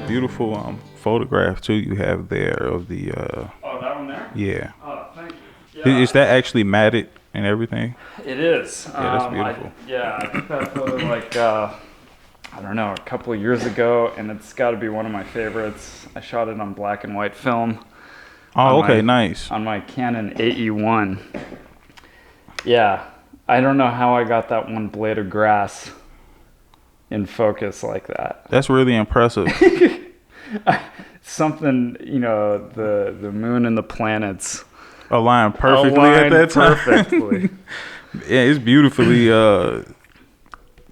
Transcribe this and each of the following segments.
beautiful photograph too you have there of the Oh, that one there? yeah. Oh, thank you. Yeah. Is that actually matted and everything? It is. Yeah, that's beautiful. I took that photo like I don't know, a couple of years ago, and it's got to be one of my favorites. I shot it on black and white film. Oh, okay, nice. On my Canon AE1. Yeah, I don't know how I got that one blade of grass in focus like that. That's really impressive. Something, the moon and the planets Aligned perfectly at that time. Perfectly. Yeah, it's beautifully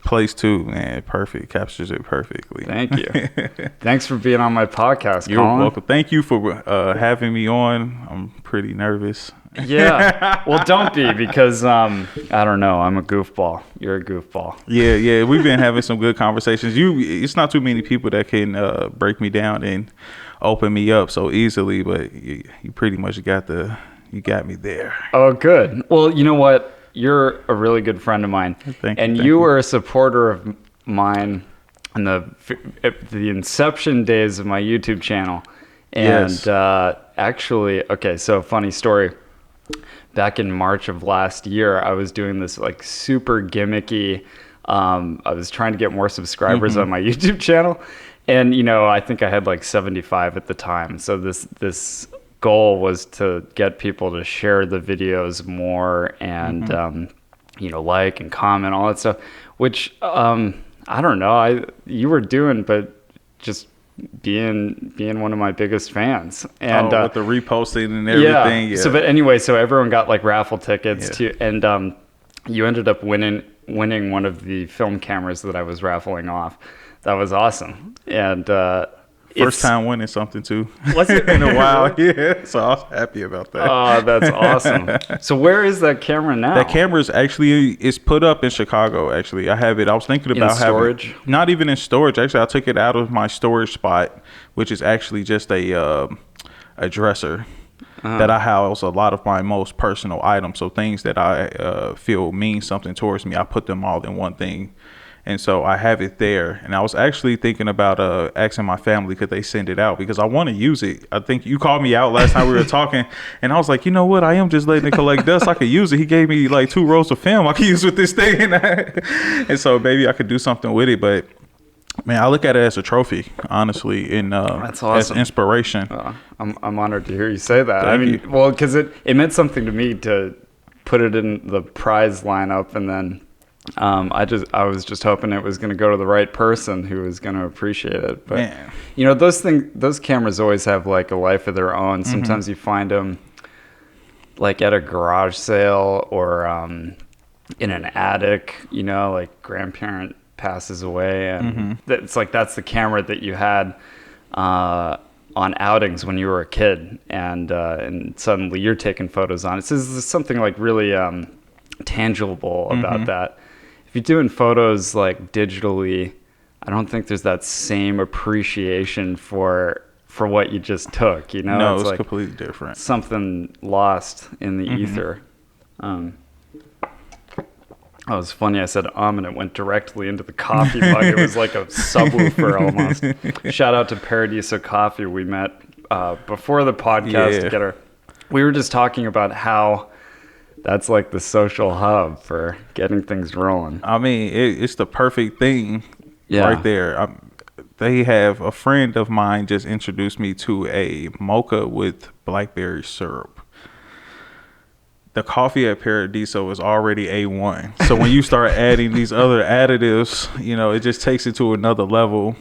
placed too, man. Perfect. Captures it perfectly. Thank you. Thanks for being on my podcast, You're Colin. welcome. Thank you for having me on. I'm pretty nervous. Yeah. Well, don't be, because I don't know. I'm a goofball. You're a goofball. Yeah. We've been having some good conversations. It's not too many people that can break me down and open me up so easily, but you pretty much got me there. Oh, good. Well, you know what? You're a really good friend of mine. Thank you. You were a supporter of mine in the inception days of my YouTube channel. And yes. Actually, okay, so funny story. Back in March of last year, I was doing this like super gimmicky. I was trying to get more subscribers on my YouTube channel. And, I think I had like 75 at the time. So this goal was to get people to share the videos more and, like and comment, all that stuff, which, I don't know, you were doing, but just being one of my biggest fans. And with the reposting and everything. Yeah. So, but anyway, so everyone got like raffle tickets too. And you ended up winning one of the film cameras that I was raffling off. That was awesome. And first time winning something too. Was it? In a while, yeah. So I was happy about that. Oh, that's awesome. So where is that camera now? That camera is put up in Chicago, actually. I have it. I was thinking about in storage? Not even in storage. Actually, I took it out of my storage spot, which is actually just a dresser that I house a lot of my most personal items. So things that I feel mean something towards me, I put them all in one thing. And so I have it there. And I was actually thinking about asking my family, could they send it out? Because I want to use it. I think you called me out last time we were talking. And I was like, you know what? I am just letting it collect dust. I could use it. He gave me like 2 rolls of film I could use with this thing. And so maybe I could do something with it. But, man, I look at it as a trophy, honestly, and that's awesome. As inspiration. I'm honored to hear you say that. Thank you. Well, because it meant something to me to put it in the prize lineup, and then I was just hoping it was going to go to the right person who was going to appreciate it. But Man. Those cameras always have like a life of their own. Sometimes you find them like at a garage sale or in an attic. Like grandparent passes away, and it's like that's the camera that you had on outings when you were a kid, and suddenly you're taking photos on it. So there's something like really tangible about that. If you're doing photos like digitally, I don't think there's that same appreciation for what you just took. No, it's like completely different. Something lost in the ether. Oh, it was funny. I said and it went directly into the coffee mug. It was like a subwoofer almost. Shout out to Paradiso Coffee. We met before the podcast together. We were just talking about how that's like the social hub for getting things rolling. I mean, it's the perfect thing right there. They have a friend of mine just introduced me to a mocha with blackberry syrup. The coffee at Paradiso is already A1. So when you start adding these other additives, it just takes it to another level.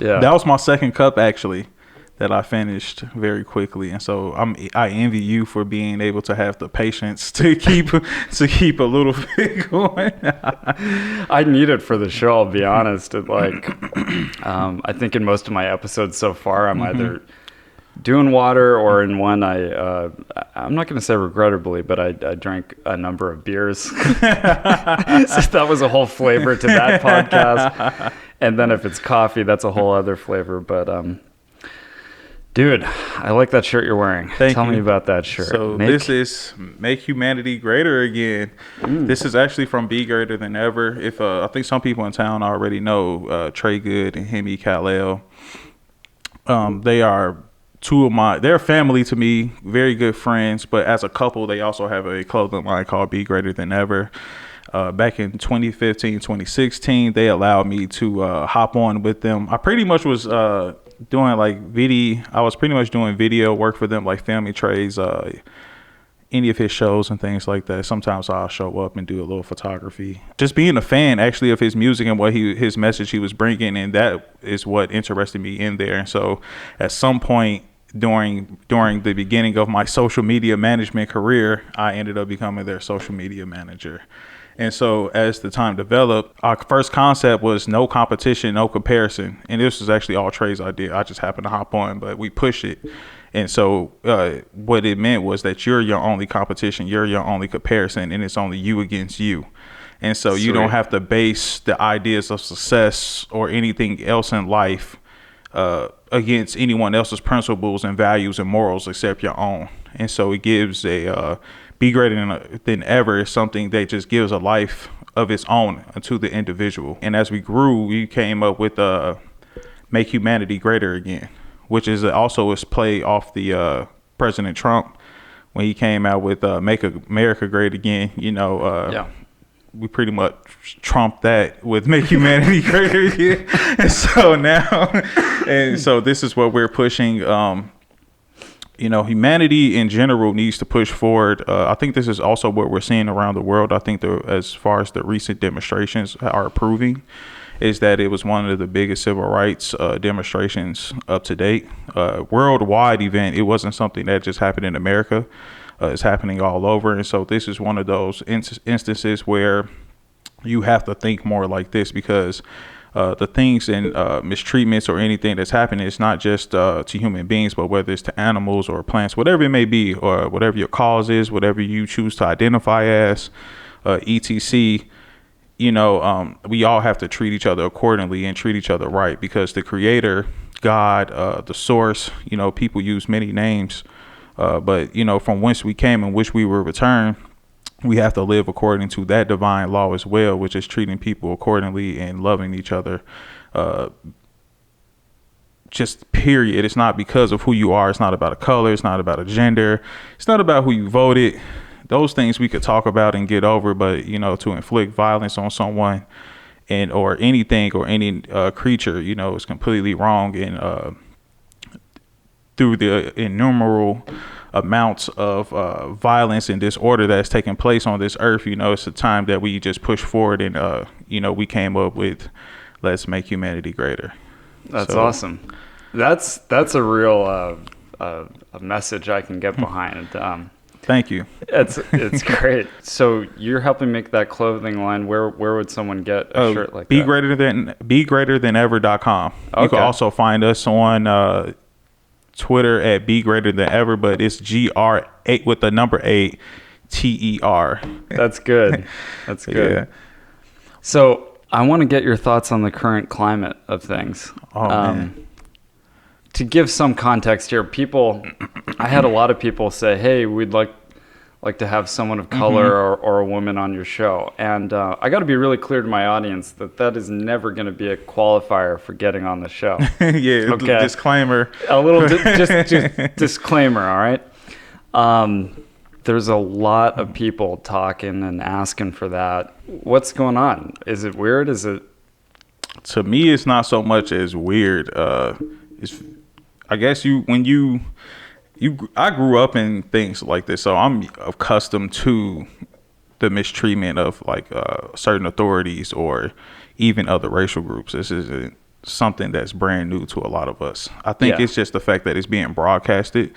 Yeah. That was my second cup, actually, that I finished very quickly. And so I envy you for being able to have the patience to keep a little bit going. I need it for the show, I'll be honest. I think in most of my episodes so far, I'm either doing water, or in one I'm not going to say regrettably, but I drank a number of beers. So that was a whole flavor to that podcast. And then if it's coffee, that's a whole other flavor. But dude, I like that shirt you're wearing. Tell me about that shirt. So this is Make Humanity Greater Again. This is actually from Be Greater Than Ever. If I think some people in town already know Trey Good and Hemi Kal-El. They are they're family to me, very good friends, but as a couple, they also have a clothing line called Be Greater Than Ever. Back in 2015, 2016, they allowed me to hop on with them. I pretty much was doing video work for them, like Family Trades, any of his shows and things like that. Sometimes I'll show up and do a little photography. Just being a fan actually of his music and his message he was bringing, and that is what interested me in there. And so at some point during the beginning of my social media management career, I ended up becoming their social media manager. And so as the time developed, our first concept was no competition, no comparison. And this was actually all Trey's idea. I just happened to hop on, but we pushed it. And so what it meant was that you're your only competition, you're your only comparison, and it's only you against you. And so you don't have to base the ideas of success or anything else in life against anyone else's principles and values and morals except your own. And so it gives Be Greater Than Ever is something that just gives a life of its own to the individual. And as we grew, we came up with Make Humanity Greater Again, which is also a play off the President Trump when he came out with Make America Great Again. We pretty much trumped that with Make Humanity Greater Again. And so this is what we're pushing. Humanity in general needs to push forward. I think this is also what we're seeing around the world. I think as far as the recent demonstrations are proving, is that it was one of the biggest civil rights demonstrations up to date. Worldwide event. It wasn't something that just happened in America. It's happening all over. And so this is one of those instances where you have to think more like this, because the things and mistreatments or anything that's happening, it's not just to human beings, but whether it's to animals or plants, whatever it may be, or whatever your cause is, whatever you choose to identify as, etc. We all have to treat each other accordingly and treat each other right, because the creator, God, the source, people use many names, but from whence we came and which we will return, we have to live according to that divine law as well, which is treating people accordingly and loving each other. Just period. It's not because of who you are. It's not about a color. It's not about a gender. It's not about who you voted. Those things we could talk about and get over, but to inflict violence on someone or anything or any creature, is completely wrong. And through the innumerable amounts of violence and disorder that's taking place on this earth, it's a time that we just push forward and we came up with Let's Make Humanity Greater. That's awesome. That's a real a message I can get behind. Thank you. It's great. So you're helping make that clothing line. Where would someone get a shirt like that? BeGreaterThanEver.com. Okay. You can also find us on Twitter at Be Greater Than Ever, but it's GR8 with the number 8 TER. That's good. That's good. Yeah. So I want to get your thoughts on the current climate of things. Man. To give some context here, I had a lot of people say, "Hey, we'd like to have someone of color or a woman on your show," and I got to be really clear to my audience that is never going to be a qualifier for getting on the show. Yeah. Okay. Disclaimer. A little just disclaimer. All right. There's a lot of people talking and asking for that. What's going on? Is it weird? Is it? To me, it's not so much as weird. I guess I grew up in things like this, so I'm accustomed to the mistreatment of certain authorities or even other racial groups. This isn't something that's brand new to a lot of us. I think it's just the fact that it's being broadcasted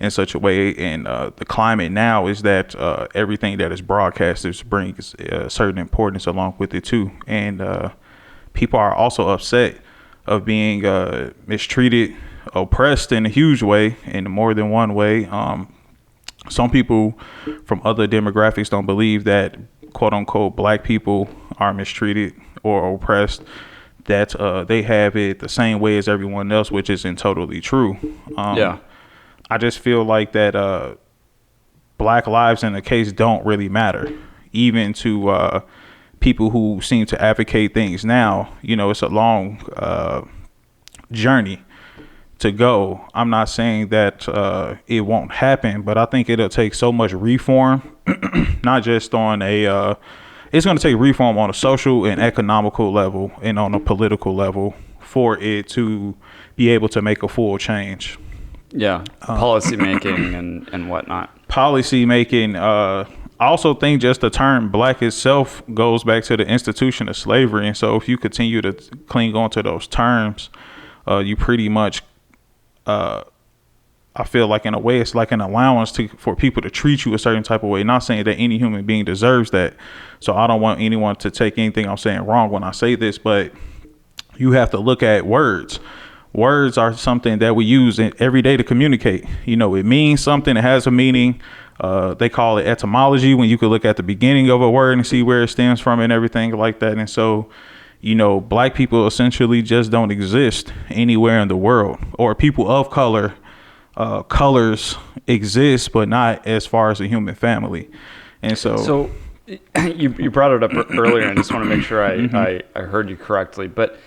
in such a way, and the climate now is that everything that is broadcasted brings a certain importance along with it too, and people are also upset of being mistreated, oppressed in a huge way, in more than one way. Some people from other demographics don't believe that quote unquote black people are mistreated or oppressed, that they have it the same way as everyone else, which isn't totally true. I just feel like that black lives in the case don't really matter, even to people who seem to advocate things now. It's a long journey to go. I'm not saying that it won't happen, but I think it'll take so much reform, not just on a, it's going to take reform on a social and economical level and on a political level for it to be able to make a full change. Yeah, policy making and whatnot. Policy making, I also think just the term black itself goes back to the institution of slavery. And so if you continue to cling on to those terms, you pretty much, I feel like in a way it's like an allowance for people to treat you a certain type of way. Not saying that any human being deserves that. So I don't want anyone to take anything I'm saying wrong when I say this, but you have to look at words. Words are something that we use every day to communicate. You know, it means something, it has a meaning. They call it etymology, when you could look at the beginning of a word and see where it stems from and everything like that. And so, you know, black people essentially just don't exist anywhere in the world, or people of color. Colors exist, but not as far as a human family. And so you brought it up earlier, and I just want to make sure I heard you correctly. But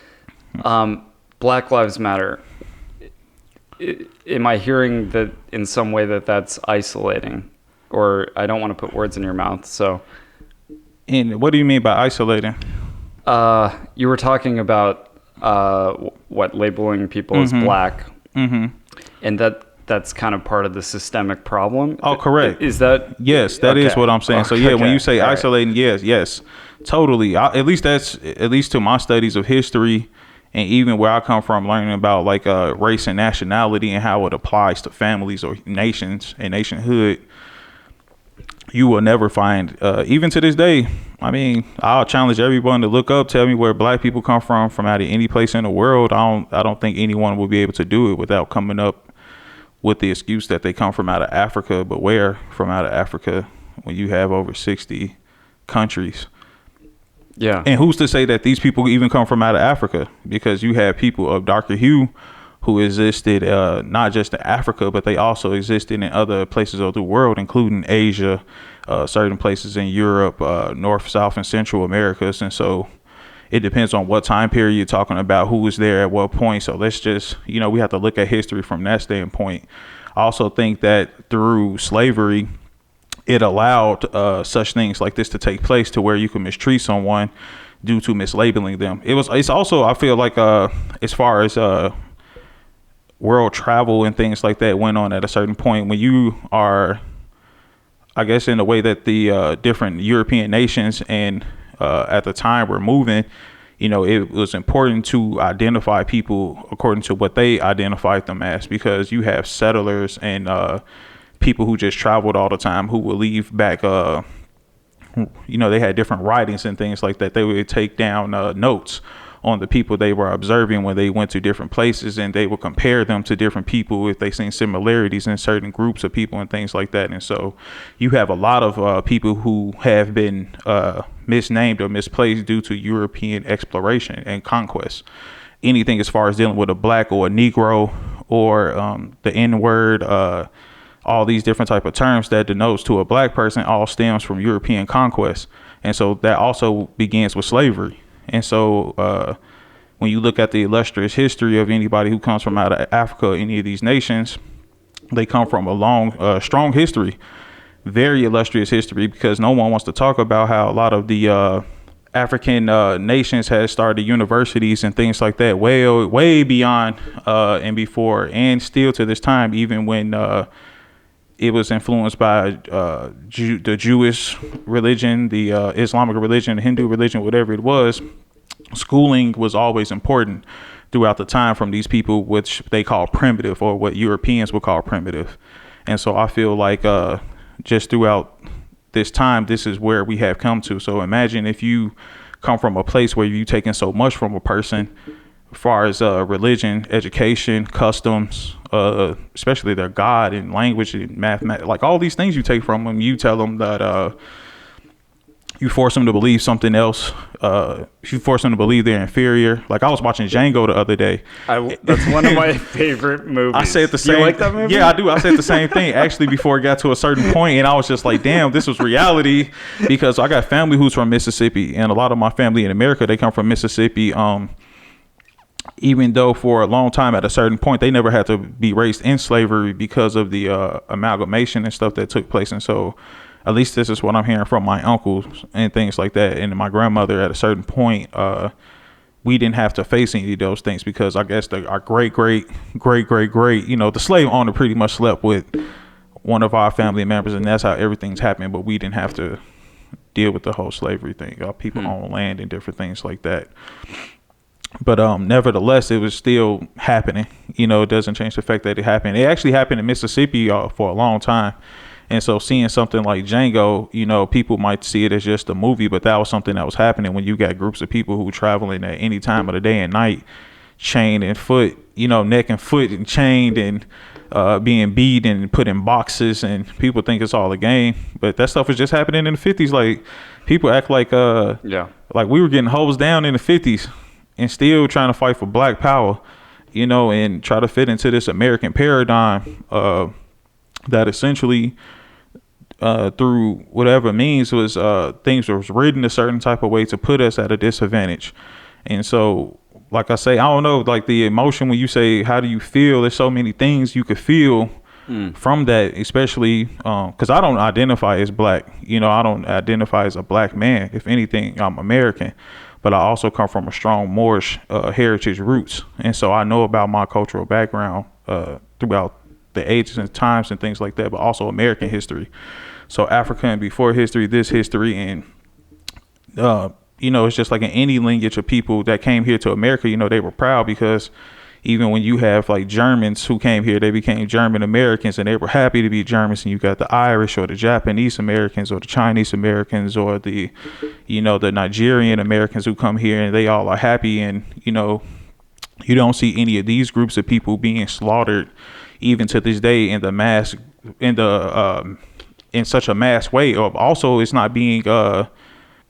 Black Lives Matter, am I hearing that in some way that's isolating? Or I don't want to put words in your mouth. So, and what do you mean by isolating? You were talking about labeling people as black, and that's kind of part of the systemic problem. Oh, correct. Is that? Yes, that is what I'm saying. Okay. So yeah, when you say isolating, yes, totally. At least to my studies of history, and even where I come from, learning about like race and nationality and how it applies to families or nations and nationhood, you will never find, even to this day. I mean, I'll challenge everyone to look up, tell me where black people come from out of any place in the world. I don't think anyone will be able to do it without coming up with the excuse that they come from out of Africa. But where from out of Africa when you have over 60 countries? Yeah. And who's to say that these people even come from out of Africa? Because you have people of darker hue who existed not just in Africa, but they also existed in other places of the world, including Asia, certain places in Europe, North, South, and Central Americas. And so it depends on what time period you're talking about, who was there at what point. So let's just, we have to look at history from that standpoint. I also think that through slavery, it allowed such things like this to take place, to where you can mistreat someone due to mislabeling them. It's also, I feel like, as far as world travel and things like that went on at a certain point, when you are, I guess, in the way that the different European nations and at the time were moving, it was important to identify people according to what they identified them as, because you have settlers and people who just traveled all the time who would leave back, they had different writings and things like that. They would take down notes on the people they were observing when they went to different places, and they would compare them to different people if they seen similarities in certain groups of people and things like that. And so you have a lot of people who have been misnamed or misplaced due to European exploration and conquest. Anything as far as dealing with a black or a Negro or the N-word, all these different type of terms that denotes to a black person all stems from European conquest. And so that also begins with slavery. And so when you look at the illustrious history of anybody who comes from out of Africa, any of these nations, they come from a long, strong history, very illustrious history, because no one wants to talk about how a lot of the African nations had started universities and things like that way beyond and before, and still to this time, even when it was influenced by the Jewish religion, the Islamic religion, the Hindu religion, whatever it was. Schooling was always important throughout the time from these people, which they call primitive, or what Europeans would call primitive. And so I feel like just throughout this time, this is where we have come to. So imagine if you come from a place where you've taken so much from a person, as far as religion, education, customs, especially their God and language and mathematics, like all these things you take from them. You tell them that you force them to believe something else. You force them to believe they're inferior. Like I was watching Django the other day. That's one of my favorite movies. I said the same. You like that movie? Yeah, I do. I said the same thing actually before it got to a certain point, and I was just like, damn, this was reality, because I got family who's from Mississippi, and a lot of my family in America, they come from Mississippi. even though for a long time at a certain point they never had to be raised in slavery because of the amalgamation and stuff that took place. And so at least this is what I'm hearing from my uncles and things like that, and my grandmother. At a certain point, we didn't have to face any of those things because I guess our great the slave owner pretty much slept with one of our family members, and that's how everything's happened. But we didn't have to deal with the whole slavery thing. Our people own land and different things like that. But nevertheless, it was still happening. It doesn't change the fact that it happened. It actually happened in Mississippi for a long time. And so seeing something like Django, people might see it as just a movie, but that was something that was happening when you got groups of people who were traveling at any time of the day and night, chained and foot, neck and foot and chained and being beat and put in boxes, and people think it's all a game. But that stuff was just happening in the 50s. Like, people act like like we were getting hosed down in the 50s. And still trying to fight for black power, and try to fit into this American paradigm that essentially, through whatever means, was things was written a certain type of way to put us at a disadvantage. And so, like I say, I don't know, like the emotion when you say, how do you feel? There's so many things you could feel from that, especially because I don't identify as black. I don't identify as a black man. If anything, I'm American. But I also come from a strong Moorish heritage roots. And so I know about my cultural background throughout the ages and times and things like that, but also American history. So Africa and before history, this history. And, it's just like in any lineage of people that came here to America, they were proud because even when you have like Germans who came here, they became German Americans and they were happy to be Germans. And you got the Irish or the Japanese Americans or the Chinese Americans or the Nigerian Americans who come here, and they all are happy. And, you don't see any of these groups of people being slaughtered even to this day in such a mass way. Or also it's not being,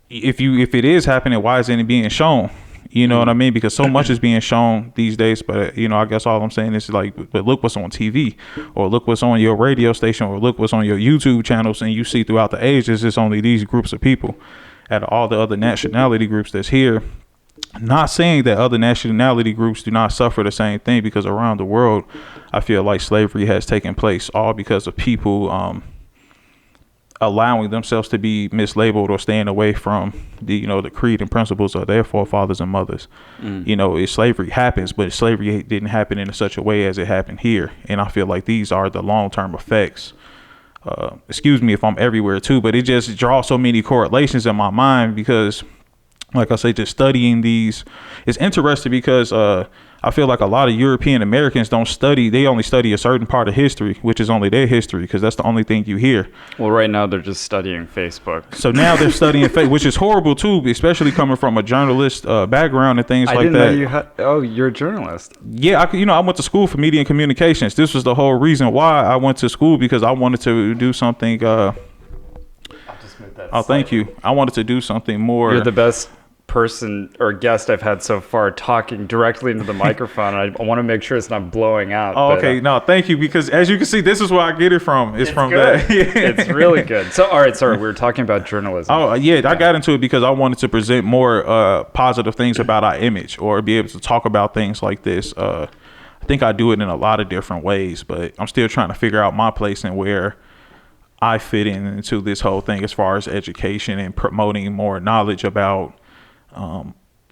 if it is happening, why isn't it being shown? You know what I mean? Because so much is being shown these days. But, I guess all I'm saying is like, but look what's on TV, or look what's on your radio station, or look what's on your YouTube channels. And you see throughout the ages, it's only these groups of people. At all the other nationality groups that's here. Not saying that other nationality groups do not suffer the same thing, because around the world, I feel like slavery has taken place, all because of people allowing themselves to be mislabeled or staying away from the creed and principles of their forefathers and mothers. Slavery happens, but slavery didn't happen in such a way as it happened here. And I feel like these are the long-term effects. Excuse me if I'm everywhere too, but it just draws so many correlations in my mind because, like I say, just studying these is interesting because I feel like a lot of European Americans they only study a certain part of history, which is only their history, because that's the only thing you hear. Well, right now they're just studying Facebook. So now they're studying Facebook, which is horrible too, especially coming from a journalist background and things like that. I didn't know you're a journalist. Yeah, I went to school for media and communications. This was the whole reason why I went to school, because I wanted to do something. I'll just move that. Oh, thank you. I wanted to do something more. You're the best person or guest I've had so far talking directly into the microphone. I want to make sure it's not blowing out. Oh, okay. No, thank you, because as you can see, this is where I get it from. It's from good. That. It's really good. So, all right, sorry, we were talking about journalism. Oh, yeah, I got into it because I wanted to present more positive things about our image, or be able to talk about things like this. I think I do it in a lot of different ways, but I'm still trying to figure out my place and where I fit into this whole thing as far as education and promoting more knowledge about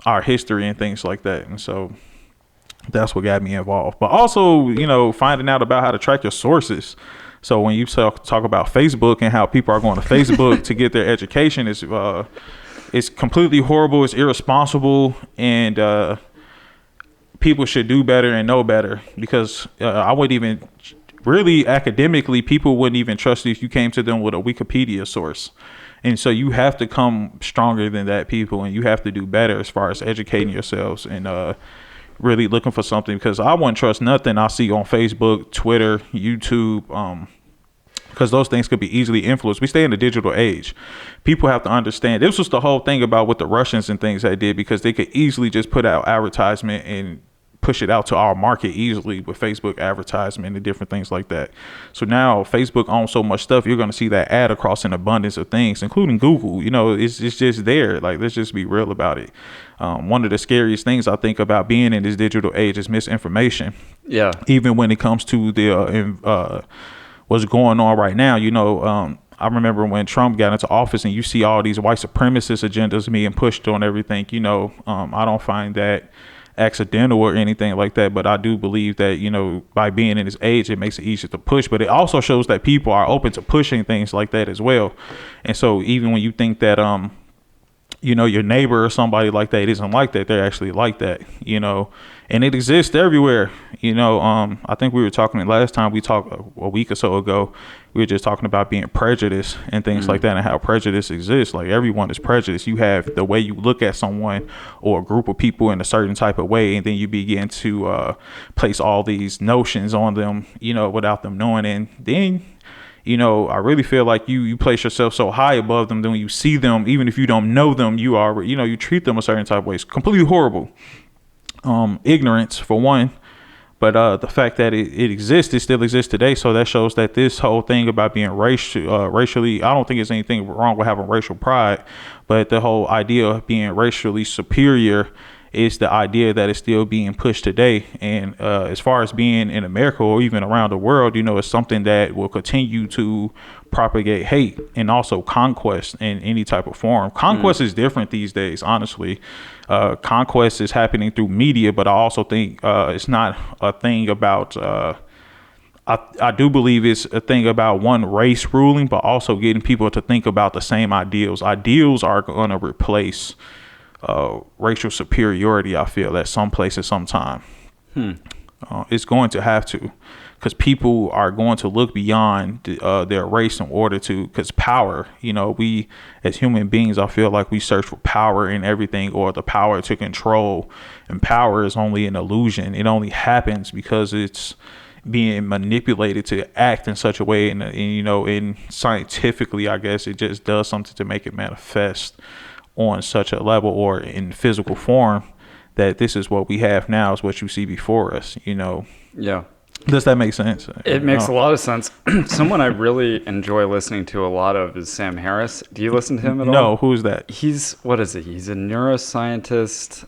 our history and things like that. And so that's what got me involved. But also, finding out about how to track your sources. So when you talk about Facebook and how people are going to Facebook to get their education, it's completely horrible. It's irresponsible, and people should do better and know better, because I wouldn't even really academically, people wouldn't even trust you if you came to them with a Wikipedia source. And so you have to come stronger than that, people, and you have to do better as far as educating yourselves and really looking for something, because I wouldn't trust nothing I see on Facebook, Twitter, YouTube, because those things could be easily influenced. We stay in the digital age. People have to understand. This was the whole thing about what the Russians and things they did, because they could easily just put out advertisement and push it out to our market easily with Facebook advertisement and different things like that. So now Facebook owns so much stuff, you're going to see that ad across an abundance of things, including Google. You know, it's just there. Like, let's just be real about it. One of the scariest things I think about being in this digital age is misinformation. Yeah. Even when it comes to the what's going on right now, you know, I remember when Trump got into office and you see all these white supremacist agendas being pushed on everything, you know, I don't find that accidental or anything like that, but I do believe that, you know, by being in this age, it makes it easier to push, but it also shows that people are open to pushing things like that as well. And so even when you think that, you know, your neighbor or somebody like that isn't like that, they're actually like that, you know, and it exists everywhere. You know, I think we were talking last time we talked a week or so ago, we were just talking about being prejudiced and things like that and how prejudice exists. Like, everyone is prejudiced. You have the way you look at someone or a group of people in a certain type of way, and then you begin to place all these notions on them, you know, without them knowing. And then, you know, I really feel like you place yourself so high above them that when you see them, even if you don't know them, you are, you know, you treat them a certain type of way. It's completely horrible. Ignorance, for one. But the fact that it exists, it still exists today. So that shows that this whole thing about being racially, I don't think there's anything wrong with having racial pride, but the whole idea of being racially superior is the idea that is still being pushed today. And as far as being in America or even around the world, you know, it's something that will continue to propagate hate and also conquest in any type of form. Conquest is different these days, honestly. Conquest is happening through media, but I also think it's not a thing about I do believe it's a thing about one race ruling, but also getting people to think about the same ideals. Ideals are going to replace racial superiority, I feel, at some place at some time. It's going to have to, because people are going to look beyond their race in order to, because power, you know, we as human beings, I feel like we search for power in everything, or the power to control, and power is only an illusion. It only happens because it's being manipulated to act in such a way, and you know, in scientifically, I guess it just does something to make it manifest on such a level or in physical form that this is what we have now, is what you see before us, you know. Yeah. Does that make sense? It makes a lot of sense. Someone I really enjoy listening to a lot of is Sam Harris. Do you listen to him at all? No, who's that? What is it? He's a neuroscientist.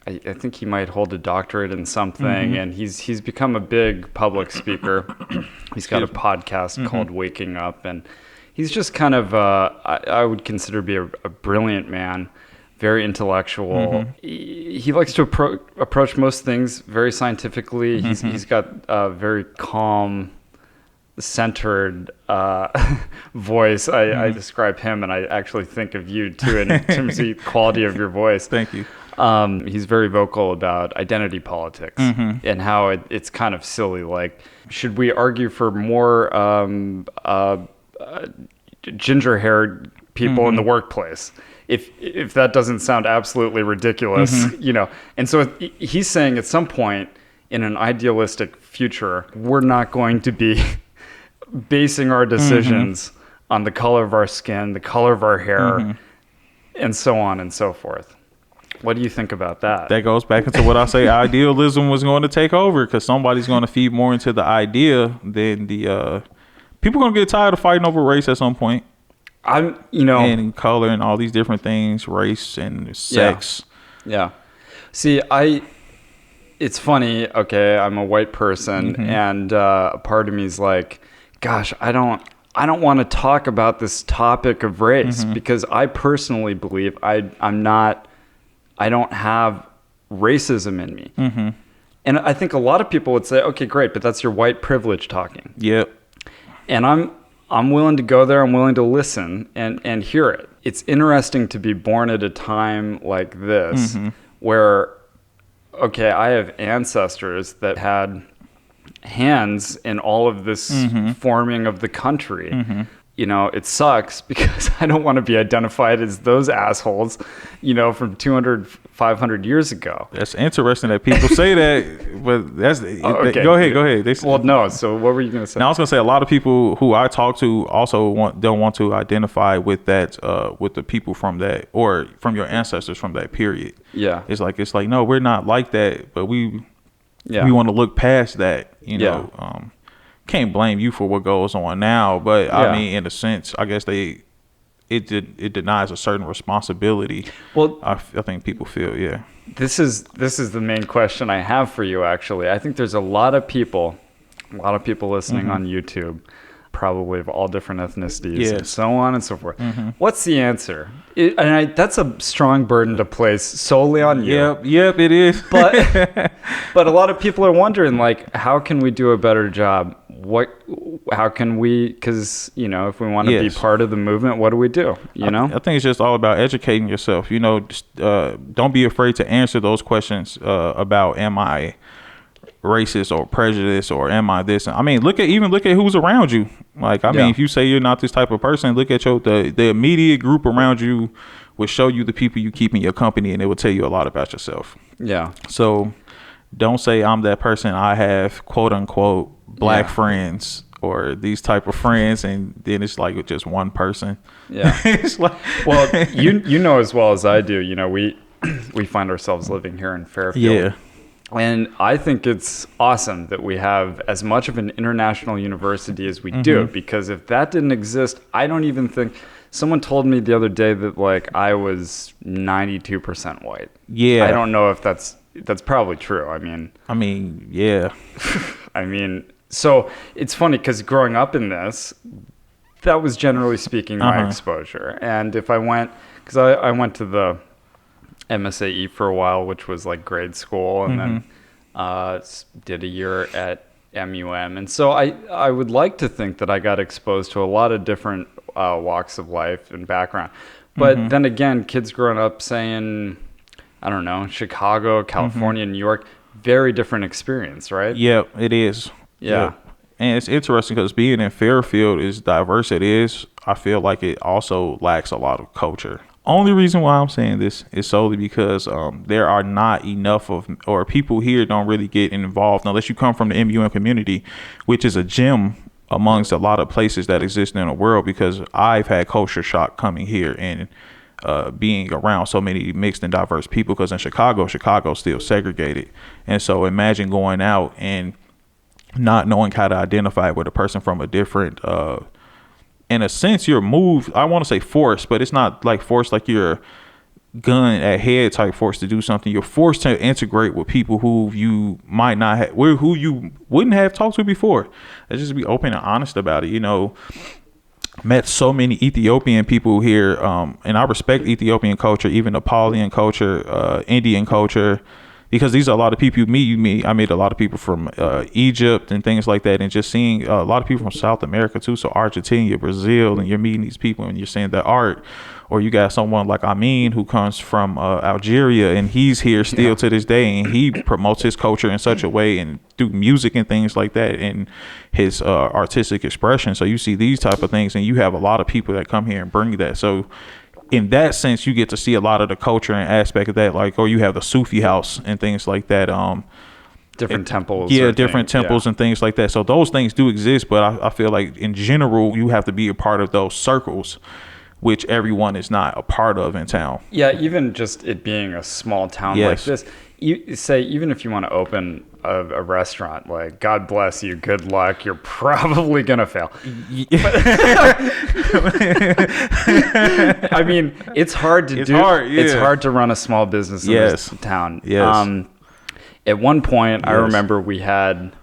I think he might hold a doctorate in something, and he's become a big public speaker. He's got a podcast called Waking Up, and he's just kind of, I would consider to be a brilliant man, very intellectual. He likes to approach most things very scientifically. He's got a very calm, centered voice. I describe him, and I actually think of you too in terms of the quality of your voice. Thank you. He's very vocal about identity politics and how it's kind of silly. Like, should we argue for more ginger-haired people in the workplace? If that doesn't sound absolutely ridiculous, you know. And so he's saying at some point in an idealistic future, we're not going to be basing our decisions on the color of our skin, the color of our hair, and so on and so forth. What do you think about that? That goes back into what I say, idealism was going to take over, because somebody's going to feed more into the idea than the people are going to get tired of fighting over race at some point. And color and all these different things, race and sex. Yeah. See, it's funny. Okay, I'm a white person, and a part of me is like, gosh, I don't want to talk about this topic of race because I personally believe I don't have racism in me. And I think a lot of people would say, okay, great, but that's your white privilege talking. Yep. And I'm willing to go there. I'm willing to listen and hear it. It's interesting to be born at a time like this where, okay, I have ancestors that had hands in all of this forming of the country. you know, it sucks because I don't want to be identified as those assholes, you know, from 200, 500 years ago. That's interesting that people say that, but that's Okay. Go ahead. Well, no. So what were you going to say? Now I was gonna say a lot of people who I talk to also don't want to identify with that, with the people from that or from your ancestors from that period. Yeah. It's like no, we're not like that, but we Yeah. want to look past that. You know, can't blame you for what goes on now, but I mean, in a sense, I guess it denies a certain responsibility. Well, I think people feel this is the main question I have for you. Actually, I think there's a lot of people listening on YouTube, probably of all different ethnicities and so on and so forth. What's the answer? That's a strong burden to place solely on you. Yep, it is. But a lot of people are wondering, like, how can we do a better job? How can we? Because, you know, if we want to be part of the movement, what do we do? You know, I think it's just all about educating yourself. You know, just, don't be afraid to answer those questions about am I racist or prejudiced or am I this? I mean, look at who's around you. Like, I mean, if you say you're not this type of person, look at the immediate group around you will show you the people you keep in your company, and it will tell you a lot about yourself. Yeah. So don't say I'm that person. I have quote unquote black friends or these type of friends, and then it's like with just one person. Yeah. It's like, well, you know as well as I do, you know, we find ourselves living here in Fairfield. Yeah. And I think it's awesome that we have as much of an international university as we do, because if that didn't exist, I don't even think someone told me the other day that like I was 92% white. Yeah. I don't know if that's probably true. I mean, yeah. I mean, so it's funny because growing up in this, that was generally speaking my exposure. And if I went, because I went to the MSAE for a while, which was like grade school, and then did a year at MUM. And so I would like to think that I got exposed to a lot of different walks of life and background. But then again, kids growing up saying, I don't know, Chicago, California, New York, very different experience, right? Yep, it is. Yeah. Yep. And it's interesting because being in Fairfield, as diverse it is, I feel like it also lacks a lot of culture. Only reason why I'm saying this is solely because there are not enough or people here don't really get involved unless you come from the MUM community, which is a gem amongst a lot of places that exist in the world, because I've had culture shock coming here and being around so many mixed and diverse people, because in Chicago's still segregated. And so imagine going out and not knowing how to identify with a person from a different in a sense, you're moved. I want to say forced, but it's not like forced like you're gun at head type forced to do something. You're forced to integrate with people who you might not have, who you wouldn't have talked to before. Let's just be open and honest about it. You know, met so many Ethiopian people here, and I respect Ethiopian culture, even Nepalian culture, Indian culture, because these are a lot of people you meet. I met a lot of people from Egypt and things like that, and just seeing a lot of people from South America too. So Argentina, Brazil, and you're meeting these people and you're seeing their art. Or you got someone like Amin who comes from Algeria, and he's here still to this day, and he promotes his culture in such a way and through music and things like that and his artistic expression. So you see these type of things, and you have a lot of people that come here and bring that. So in that sense, you get to see a lot of the culture and aspect of that, like, or you have the Sufi house and things like that. Different temples. Yeah, different temples and things like that. So those things do exist, but I feel like in general, you have to be a part of those circles, which everyone is not a part of in town. Yeah, even just it being a small town like this, you say, even if you want to open a restaurant, like, God bless you, good luck, you're probably gonna fail. I mean, it's hard to it's hard to run a small business in this town. At one point, I remember we had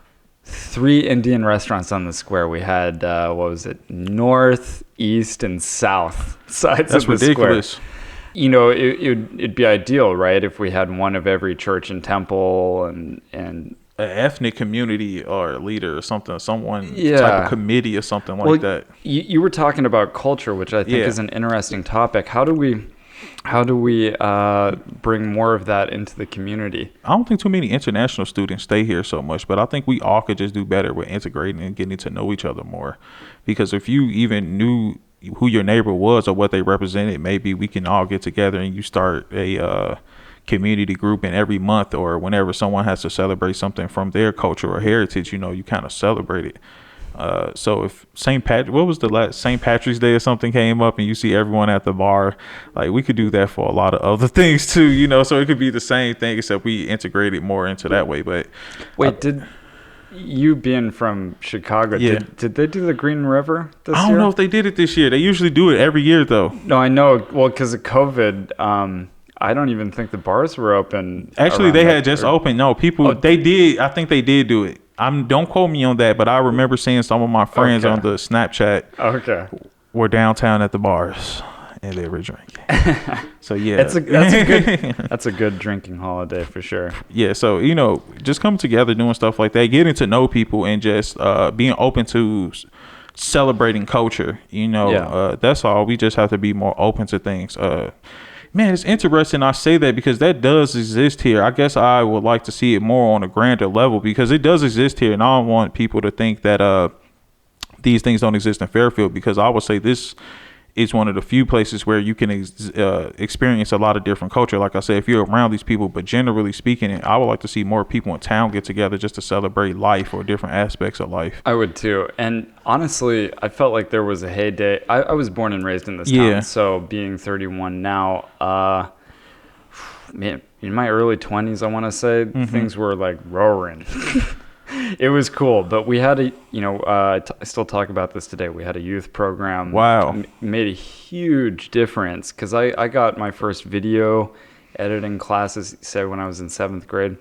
3 Indian restaurants on the square. We had what was it, north, east, and south sides of the ridiculous. Square. You know, it'd be ideal, right, if we had one of every church and temple and an ethnic community or leader or something, someone type of committee or something like that. You were talking about culture, which I think is an interesting topic. How do we How do we bring more of that into the community? I don't think too many international students stay here so much, but I think we all could just do better with integrating and getting to know each other more. Because if you even knew who your neighbor was or what they represented, maybe we can all get together and you start a community group, and every month or whenever someone has to celebrate something from their culture or heritage, you kind of celebrate it. So if what was the last St. Patrick's Day or something came up and you see everyone at the bar, like we could do that for a lot of other things too, so it could be the same thing except we integrate it more into that way. But wait, did you being from Chicago, did they do the Green River this year? I don't know if they did it this year. They usually do it every year though. No, I know. Well, because of COVID, I don't even think the bars were open. Actually, they had just opened. No, people, they did. I think they did do it. Don't quote me on that, but I remember seeing some of my friends on the Snapchat were downtown at the bars and they were drinking. So yeah, that's a good drinking holiday for sure. Yeah, so just coming together, doing stuff like that, getting to know people, and just being open to celebrating culture. That's all. We just have to be more open to things. Man, it's interesting I say that because that does exist here. I guess I would like to see it more on a grander level because it does exist here, and I don't want people to think that these things don't exist in Fairfield, because I would say this is one of the few places where you can experience a lot of different culture. Like I said, if you're around these people, but generally speaking, I would like to see more people in town get together just to celebrate life or different aspects of life. I would too. And honestly, I felt like there was a heyday. I was born and raised in this town, so being 31 now, man, in my early 20s, I want to say, things were like roaring. It was cool, but we had I still talk about this today. We had a youth program. Wow. Made a huge difference because I got my first video editing classes, say, when I was in 7th grade.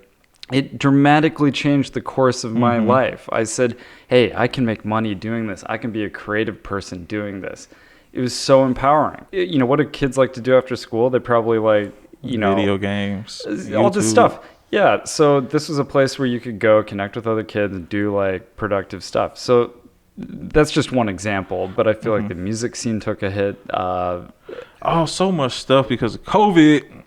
It dramatically changed the course of my life. I said, hey, I can make money doing this. I can be a creative person doing this. It was so empowering. What do kids like to do after school? They probably like, video games, all this stuff. Yeah, so this was a place where you could go connect with other kids and do like productive stuff. So that's just one example, but I feel like the music scene took a hit. So much stuff because of COVID,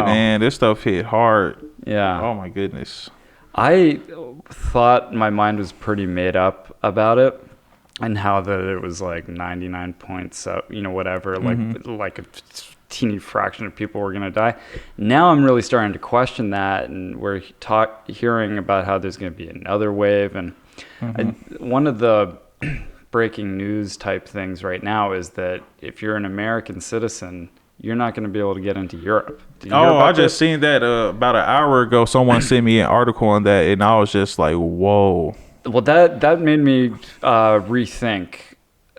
man, this stuff hit hard. Yeah. Oh my goodness. I thought my mind was pretty made up about it and how that it was like 99 points, whatever, like a teeny fraction of people were going to die. Now I'm really starting to question that, and we're hearing about how there's going to be another wave. And one of the breaking news type things right now is that if you're an American citizen, you're not going to be able to get into Europe. I just seen that about an hour ago. Someone sent me an article on that, and I was just like, whoa. Well, that made me rethink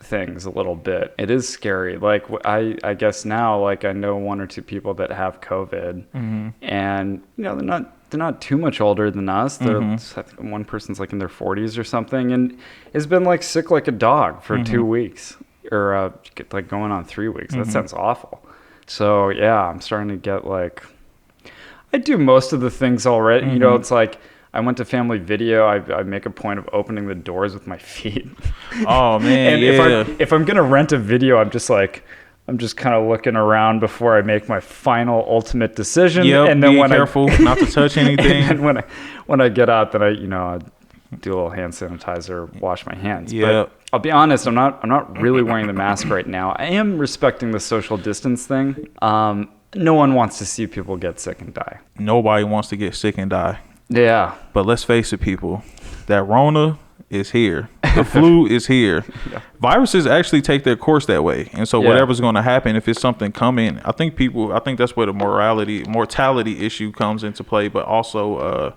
things a little bit. It is scary. Like I guess now, like I know one or two people that have COVID, and they're not too much older than us. They're I think one person's like in their 40s or something, and has been like sick like a dog for 2 weeks, or like going on 3 weeks. That sounds awful. So yeah, I'm starting to get like, I do most of the things already. It's like, I went to family video. I make a point of opening the doors with my feet. Oh man! And if I'm gonna rent a video, I'm just kind of looking around before I make my final ultimate decision. Yep, and then careful not to touch anything. And then when I get out, then I do a little hand sanitizer, wash my hands. Yeah. But I'll be honest, I'm not really wearing the mask right now. I am respecting the social distance thing. No one wants to see people get sick and die. Nobody wants to get sick and die. Yeah. But let's face it, people, that Rona is here. The flu is here. Yeah. Viruses actually take their course that way. And so whatever's going to happen, if it's something coming, I think that's where the mortality issue comes into play, but also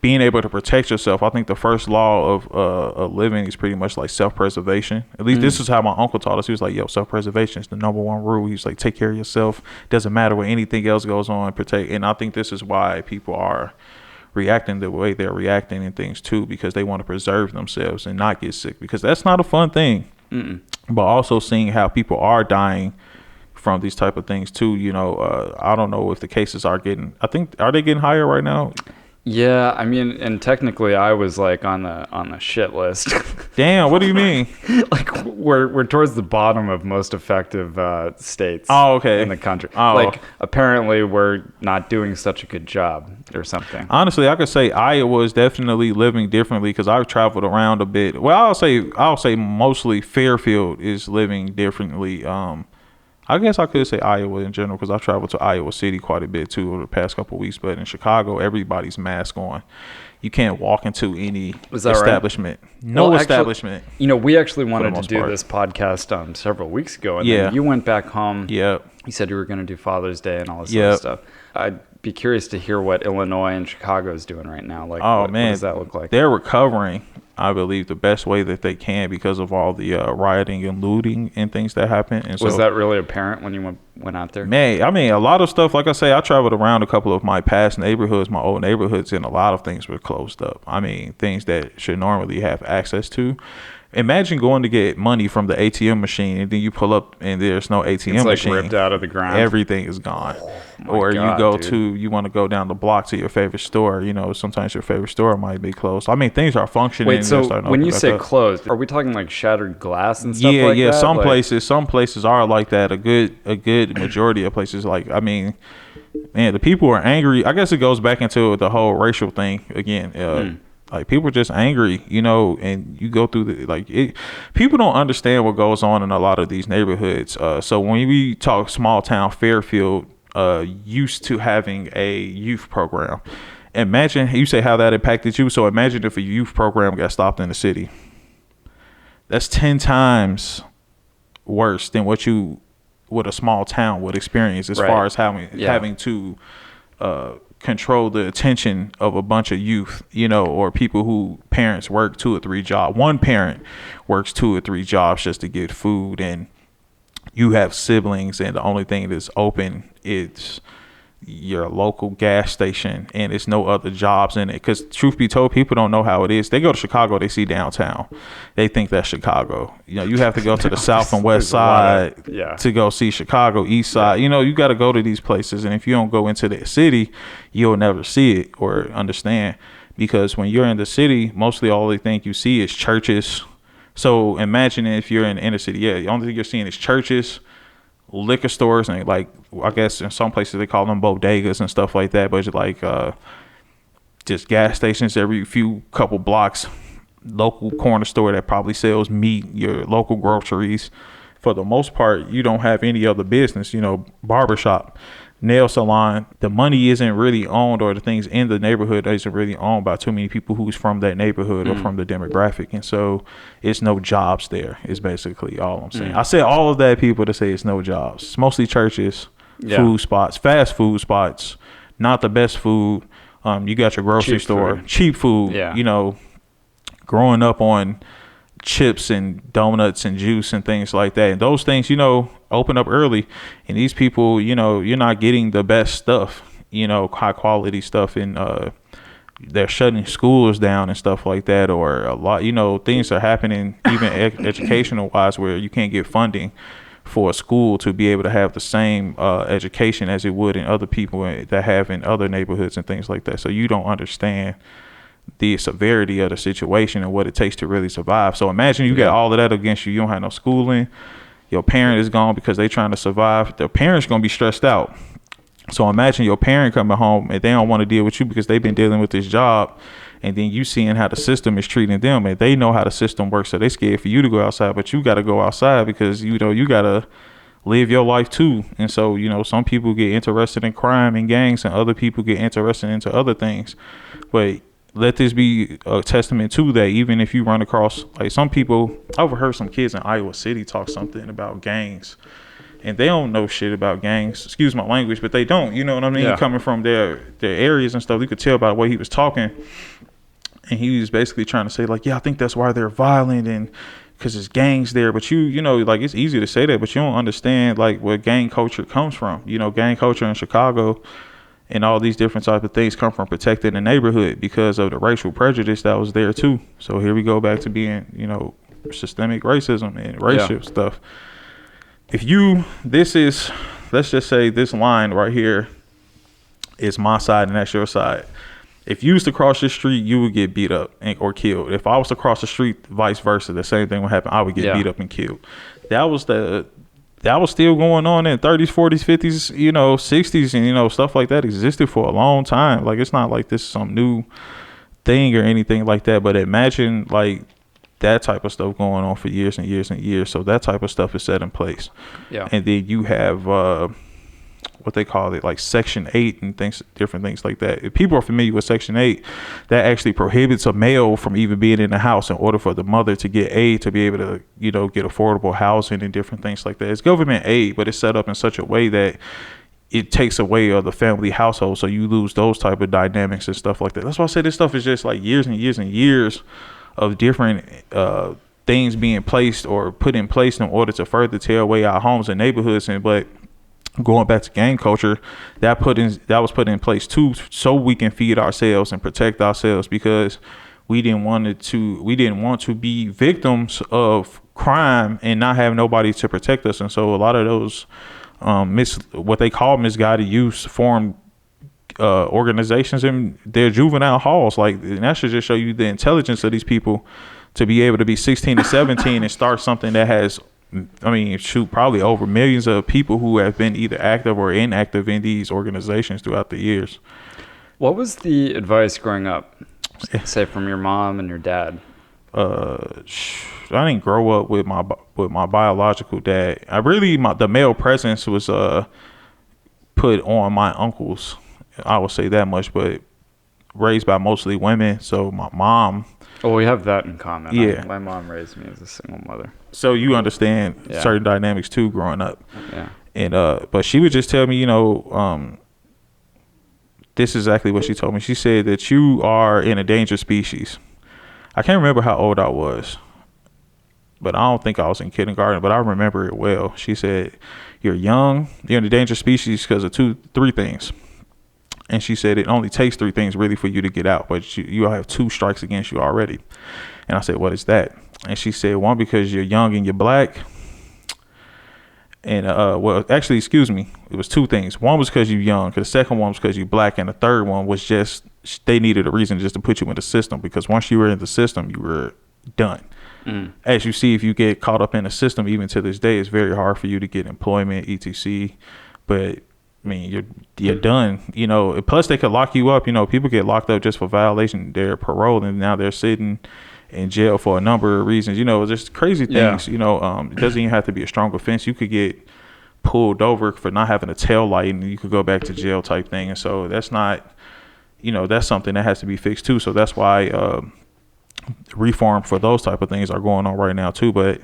being able to protect yourself. I think the first law of living is pretty much like self-preservation. At least this is how my uncle taught us. He was like, self-preservation is the number one rule. He's like, take care of yourself. Doesn't matter what anything else goes on, protect. And I think this is why people are reacting the way they're reacting in things too, because they want to preserve themselves and not get sick, because that's not a fun thing. But also seeing how people are dying from these type of things too. I don't know if the cases are they getting higher right now? Yeah, I mean, and technically I was like on the shit list. Damn, what do you mean? Like we're towards the bottom of most effective states Okay. in the country. Oh. Like apparently we're not doing such a good job or something. Honestly, I could say Iowa is definitely living differently because I've traveled around a bit. Well, I'll say mostly Fairfield is living differently. I guess I could say Iowa in general because I've traveled to Iowa City quite a bit too over the past couple of weeks. But in Chicago, everybody's mask on. You can't walk into any establishment. Right? No establishment. Actually, we actually wanted to do this podcast several weeks ago, and then you went back home. Yeah. You said you were going to do Father's Day and all this other stuff. I'd be curious to hear what Illinois and Chicago is doing right now. Like, what does that look like? They're recovering, I believe, the best way that they can because of all the rioting and looting and things that happened. And was that really apparent when you went out there? Man, I mean, a lot of stuff, like I say, I traveled around a couple of my past neighborhoods, my old neighborhoods, and a lot of things were closed up. I mean, things that should normally have access to. Imagine going to get money from the ATM machine and then you pull up and there's no ATM machine. It's like ripped out of the ground. Everything is gone. Or God, you want to go down the block to your favorite store. Sometimes your favorite store might be closed. I mean, things are functioning. Wait, so when you say closed, are we talking like shattered glass and stuff like that? Yeah. Some places are like that. A good majority of places, like, I mean, man, the people are angry. I guess it goes back into the whole racial thing again. Like, people are just angry, and you go through people don't understand what goes on in a lot of these neighborhoods. So when we talk small town, Fairfield used to having a youth program. Imagine, you say how that impacted you. So imagine if a youth program got stopped in the city. That's 10 times worse than what a small town would experience as far as having to control the attention of a bunch of youth, or people who parents work 2 or 3 jobs. One parent works 2 or 3 jobs just to get food, and you have siblings, and the only thing that's open is your local gas station, and it's no other jobs in it. Because truth be told, people don't know how it is. They go to Chicago, they see downtown, they think that's Chicago. You have to go to the south and west side to go see Chicago, east side. You got to go to these places, and if you don't go into the city, you'll never see it or understand. Because when you're in the city, mostly all they think you see is churches. So imagine if you're in the inner city, the only thing you're seeing is churches, liquor stores, and like, I guess in some places they call them bodegas and stuff like that, but it's like just gas stations every few couple blocks, local corner store that probably sells meat, your local groceries. For the most part, you don't have any other business, barbershop, nail salon. The money isn't really owned, or the things in the neighborhood isn't really owned by too many people who's from that neighborhood or from the demographic. And so it's no jobs there is basically all I'm saying. I said all of that, people, to say it's no jobs. It's mostly churches, food spots, fast food spots, not the best food. You got your grocery store, cheap food, growing up on chips and donuts and juice and things like that. And those things, open up early, and these people, you're not getting the best stuff, high quality stuff, and they're shutting schools down and stuff like that, or a lot, things are happening even educational wise where you can't get funding for a school to be able to have the same education as it would in other people that have in other neighborhoods and things like that. So you don't understand the severity of the situation and what it takes to really survive. So imagine you got all of that against you. You don't have no schooling. Your parent is gone because they trying to survive. Their parents going to be stressed out. So imagine your parent coming home and they don't want to deal with you because they've been dealing with this job, and then you seeing how the system is treating them, and they know how the system works, so they scared for you to go outside, but you got to go outside because you got to live your life too. And so some people get interested in crime and gangs, and other people get interested into other things. But let this be a testament to that. Even if you run across, like, some people, I've heard some kids in Iowa City talk something about gangs, and they don't know shit about gangs. Excuse my language, but they don't. You know what I mean? Yeah. Coming from their areas and stuff, you could tell by the way he was talking. And he was basically trying to say, like, I think that's why they're violent, and because there's gangs there. But like, it's easy to say that, but you don't understand, like, where gang culture comes from. Gang culture in Chicago and all these different types of things come from protecting the neighborhood because of the racial prejudice that was there too. So here we go back to being, systemic racism and racial stuff. Let's just say this line right here is my side and that's your side. If you was to cross the street, you would get beat up or killed. If I was to cross the street, vice versa, the same thing would happen. I would get beat up and killed. That was still going on in 30s, 40s, 50s, 60s, and stuff like that existed for a long time. Like, it's not like this is some new thing or anything like that. But imagine like that type of stuff going on for years and years and years. So that type of stuff is set in place. Yeah. And then you have what they call it, like Section 8 and different things like that. If people are familiar with Section 8, that actually prohibits a male from even being in the house in order for the mother to get aid to be able to, get affordable housing and different things like that. It's government aid, but it's set up in such a way that it takes away of the family household. So you lose those type of dynamics and stuff like that. That's why I say this stuff is just like years and years and years of different things being placed or put in place in order to further tear away our homes and neighborhoods. But going back to gang culture, that was put in place too, so we can feed ourselves and protect ourselves, because we didn't want to be victims of crime and not have nobody to protect us. And so a lot of those what they call misguided youth form organizations in their juvenile halls. Like, and that should just show you the intelligence of these people to be able to be 16 to 17 and start something that has, probably over millions of people who have been either active or inactive in these organizations throughout the years. What was the advice growing up, say, from your mom and your dad? I didn't grow up with my biological dad. The male presence was put on my uncles. I would say that much, but raised by mostly women. So my mom. Oh, we have that in common. Yeah. My mom raised me as a single mother. So you understand certain dynamics too growing up. Yeah. And but she would just tell me, this is exactly what she told me. She said that you are an endangered species. I can't remember how old I was, but I don't think I was in kindergarten, but I remember it well. She said, you're young, you're an endangered species because of three things. And she said it only takes three things really for you to get out, but you have two strikes against you already. And I said, what is that? And she said, one, because you're young and you're black. And excuse me, it was two things. One was because you're young, the second one was because you're black, and the third one was just they needed a reason just to put you in the system, because once you were in the system, you were done. As you see, if you get caught up in the system, even to this day, it's very hard for you to get employment, etc. But you're done. Plus they could lock you up. People get locked up just for violation of their parole, and now they're sitting in jail for a number of reasons. There's crazy things. It doesn't even have to be a strong offense. You could get pulled over for not having a tail light, and you could go back to jail type thing. And so that's not, that's something that has to be fixed too. So that's why reform for those type of things are going on right now too. But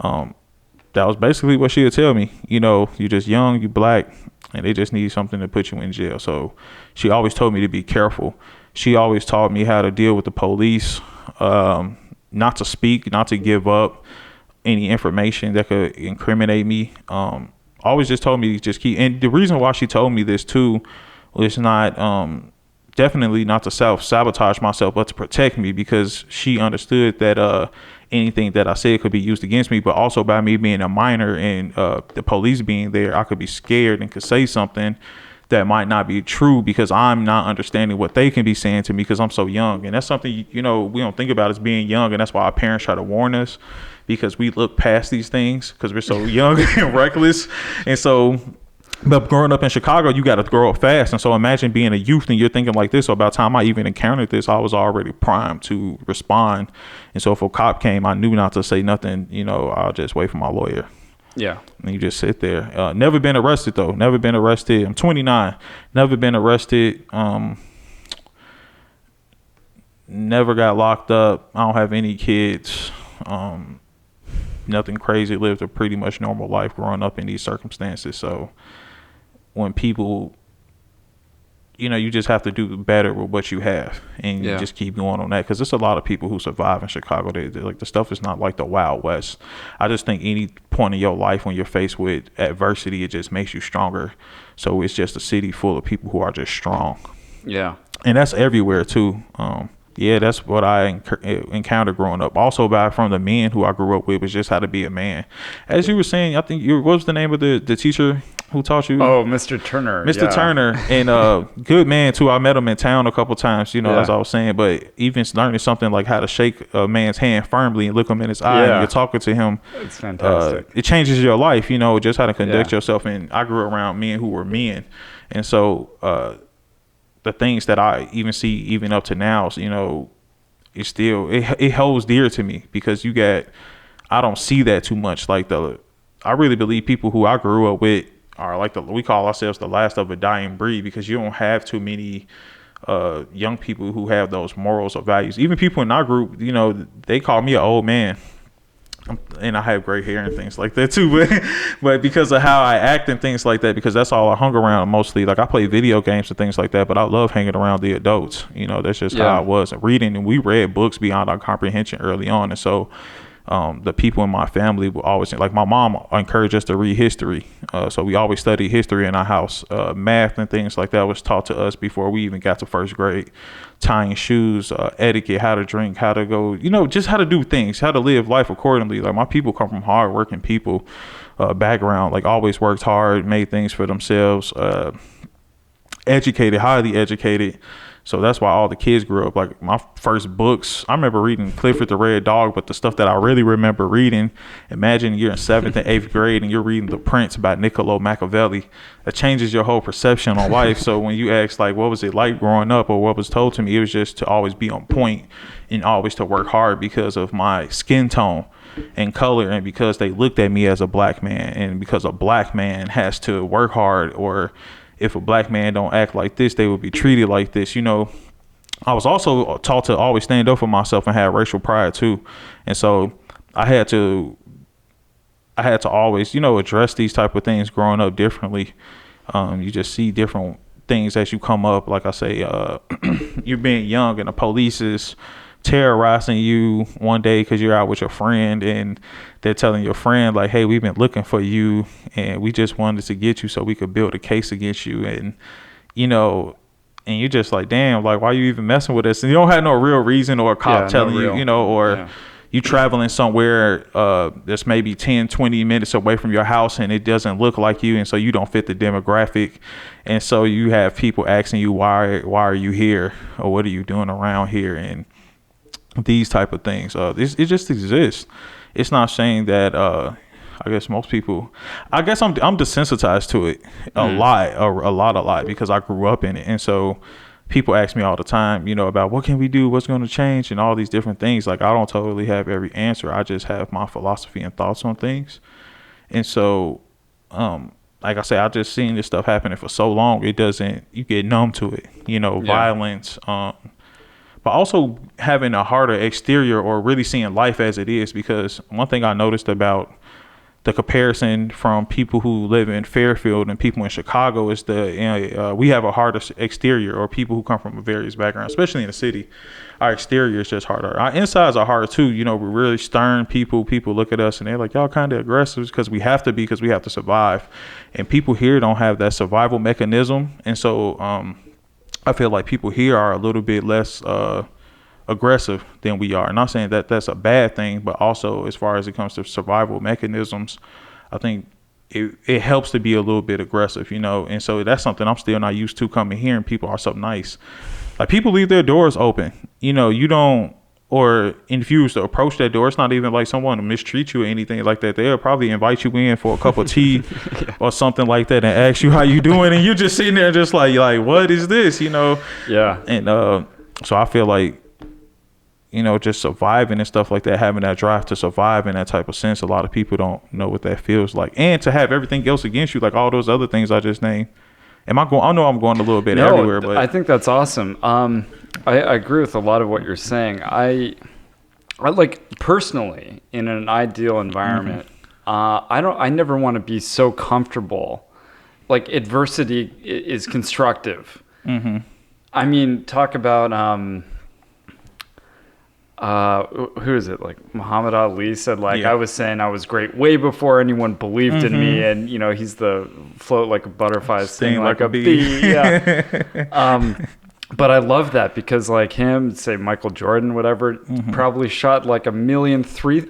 that was basically what she would tell me. You're just young, you black, and they just need something to put you in jail. So she always told me to be careful. She always taught me how to deal with the police, not to speak, not to give up any information that could incriminate me. Always just told me to just keep. And the reason why she told me this too was not definitely not to self-sabotage myself, but to protect me, because she understood that anything that I said could be used against me, but also by me being a minor and the police being there, I could be scared and could say something that might not be true because I'm not understanding what they can be saying to me because I'm so young. And that's something, we don't think about as being young. And that's why our parents try to warn us, because we look past these things because we're so young and reckless. And so, but growing up in Chicago, you got to grow up fast. And so imagine being a youth and you're thinking like this. So by the time I even encountered this, I was already primed to respond. And so if a cop came, I knew not to say nothing. I'll just wait for my lawyer. Yeah. And you just sit there. Never been arrested though. Never been arrested. I'm 29. Never been arrested. Never got locked up. I don't have any kids. Nothing crazy. Lived a pretty much normal life growing up in these circumstances. So when people, you just have to do better with what you have, and you just keep going on that, because there's a lot of people who survive in Chicago. They like, the stuff is not like the Wild West. I just think any point in your life when you're faced with adversity, it just makes you stronger. So it's just a city full of people who are just strong. Yeah. And that's everywhere too. That's what I encountered growing up. Also, from the men who I grew up with, was just how to be a man. As you were saying, I think what was the name of the teacher? Who taught you? Oh, Mr. Turner. Mr. Turner, and good man too. I met him in town a couple times, as I was saying. But even learning something like how to shake a man's hand firmly and look him in his eye, and you're talking to him, it's fantastic. It changes your life, just how to conduct yourself. And I grew around men who were men, and so the things that I even see even up to now, it's still it holds dear to me because I don't see that too much. Like I really believe people who I grew up with are like we call ourselves the last of a dying breed, because you don't have too many young people who have those morals or values. Even people in our group, they call me an old man, and I have gray hair and things like that too. But because of how I act and things like that, because that's all I hung around mostly. Like I play video games and things like that, but I love hanging around the adults. That's just how I was. And reading, and we read books beyond our comprehension early on, and so. The people in my family will always, like my mom encouraged us to read history. So we always studied history in our house. Math and things like that was taught to us before we even got to first grade. Tying shoes, etiquette, how to drink, how to go, just how to do things, how to live life accordingly. Like my people come from hardworking people background, like always worked hard, made things for themselves, educated, highly educated. So that's why all the kids grew up. Like my first books, I remember reading Clifford the Red Dog, but the stuff that I really remember reading, imagine you're in 7th and 8th grade and you're reading The Prince by Niccolo Machiavelli. That changes your whole perception on life. So when you ask like, what was it like growing up, or what was told to me, it was just to always be on point and always to work hard because of my skin tone and color, and because they looked at me as a black man, and because a black man has to work hard, or if a black man don't act like this, they would be treated like this. I was also taught to always stand up for myself and have racial pride too. And so I had to always, address these type of things growing up differently. You just see different things as you come up. Like I say, you're being young and the police is terrorizing you one day because you're out with your friend, and they're telling your friend like, hey, we've been looking for you and we just wanted to get you so we could build a case against you. And and you're just like, damn, like, why are you even messing with us? And you don't have no real reason, or a cop telling you, or you traveling somewhere that's maybe 10, 20 minutes away from your house and it doesn't look like you, and so you don't fit the demographic. And so you have people asking you, why are you here, or what are you doing around here, and these type of things. It just exists. It's not saying that I guess most people, I'm desensitized to it a lot because I grew up in it. And so people ask me all the time, about what can we do, what's going to change, and all these different things. Like I don't totally have every answer. I just have my philosophy and thoughts on things. And so like I say, I just seen this stuff happening for so long, you get numb to it, violence, but also having a harder exterior, or really seeing life as it is. Because one thing I noticed about the comparison from people who live in Fairfield and people in Chicago is we have a harder exterior, or people who come from various backgrounds, especially in the city, our exterior is just harder. Our insides are harder too. We're really stern people. People look at us and they're like, y'all kind of aggressive, because we have to be, because we have to survive. And people here don't have that survival mechanism. And so, I feel like people here are a little bit less aggressive than we are. Not saying that that's a bad thing, but also as far as it comes to survival mechanisms, I think it helps to be a little bit aggressive, And so that's something I'm still not used to, coming here and people are so nice. Like people leave their doors open, you don't, or if you was to approach that door, it's not even like someone to mistreat you or anything like that. They'll probably invite you in for a cup of tea or something like that and ask you how you doing. And you're just sitting there just like, what is this, Yeah. And so I feel like, just surviving and stuff like that, having that drive to survive in that type of sense, a lot of people don't know what that feels like. And to have everything else against you, like all those other things I just named. I know I'm going a little bit everywhere, but I think that's awesome. I agree with a lot of what you're saying. I like, personally, in an ideal environment, I never want to be so comfortable. Like, adversity is constructive. Mm-hmm. I mean, talk about who is it? Like Muhammad Ali said, like, I was saying I was great way before anyone believed in me, and he's the float like a butterfly, sting like a bee. Yeah. But I love that, because like him, say Michael Jordan, whatever, probably shot like 1 million free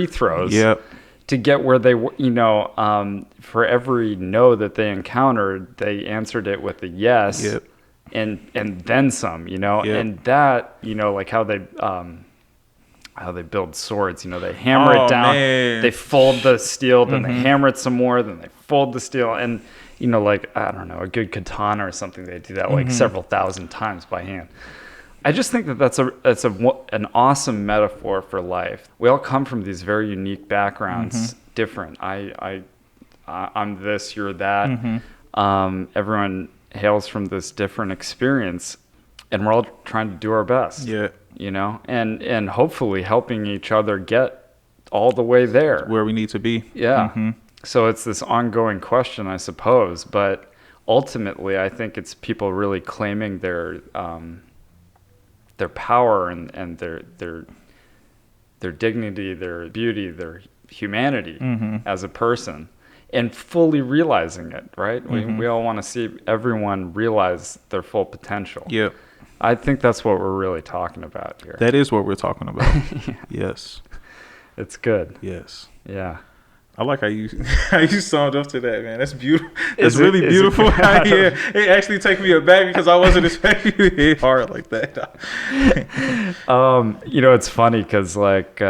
throws. Yep. to get where they, for every no that they encountered, they answered it with a yes. Yep. And then some, Yep. and that, like how they build swords, they hammer it down, man. they fold the steel, then they hammer it some more, then they fold the steel, and like, I don't know, a good katana or something, they do that like several thousand times by hand. I just think that's an awesome metaphor for life. We all come from these very unique backgrounds, different. I'm this, you're that. Everyone hails from this different experience, and we're all trying to do our best. Yeah. And hopefully helping each other get all the way there Where we need to be. Yeah. So it's this ongoing question, I suppose, but ultimately I think it's people really claiming their power and their dignity, their beauty, their humanity as a person, and fully realizing it, right? We all want to see everyone realize their full potential. Yep. I think that's what we're really talking about here. That is what we're talking about. Yes. It's good. Yes. Yeah. I like how you summed up to that, man. That's beautiful. That's Is it- really is beautiful. it- Yeah, it actually takes me aback because I wasn't expecting you to hit hard like that. It's funny because like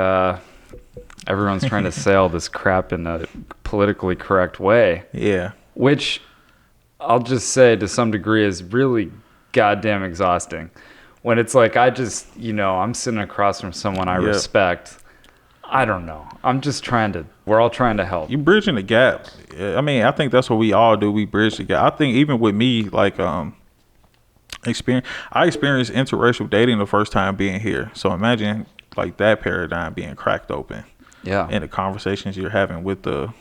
everyone's trying to say all this crap in a politically correct way, Yeah. which I'll just say to some degree is really goddamn exhausting. When it's like I'm sitting across from someone I Yep. respect. I don't know. We're all trying to help. You bridging the gap. I mean, I think that's what we all do. We bridge the gap. I think even with me, like, I experienced interracial dating the first time being here. So imagine like that paradigm being cracked open. Yeah. And the conversations you're having with the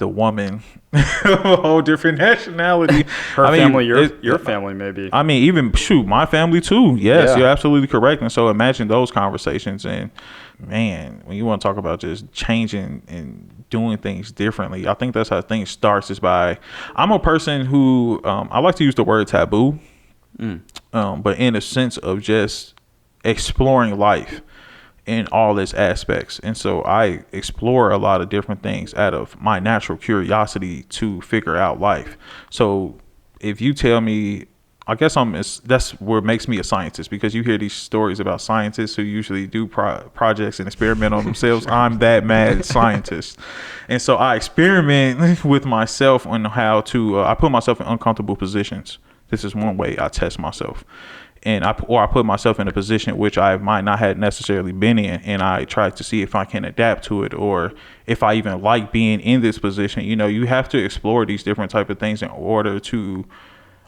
woman, a whole different nationality. Her I mean, family, your family, maybe. I mean, even my family too. Yes, Yeah. you're absolutely correct. And so imagine those conversations. And man, when you want to talk about just changing and doing things differently, I think that's how things starts. Is by, I'm a person who I like to use the word taboo, but in a sense of just exploring life in all its aspects. And so I explore a lot of different things out of my natural curiosity to figure out life. So if you tell me, I guess that's what makes me a scientist, because you hear these stories about scientists who usually do projects and experiment on themselves. I'm that mad scientist. And so I experiment with myself on how to, I put myself in uncomfortable positions. This is one way I test myself. And I put myself in a position which I might not have necessarily been in, and I try to see if I can adapt to it, or if I even like being in this position. You have to explore these different type of things in order to,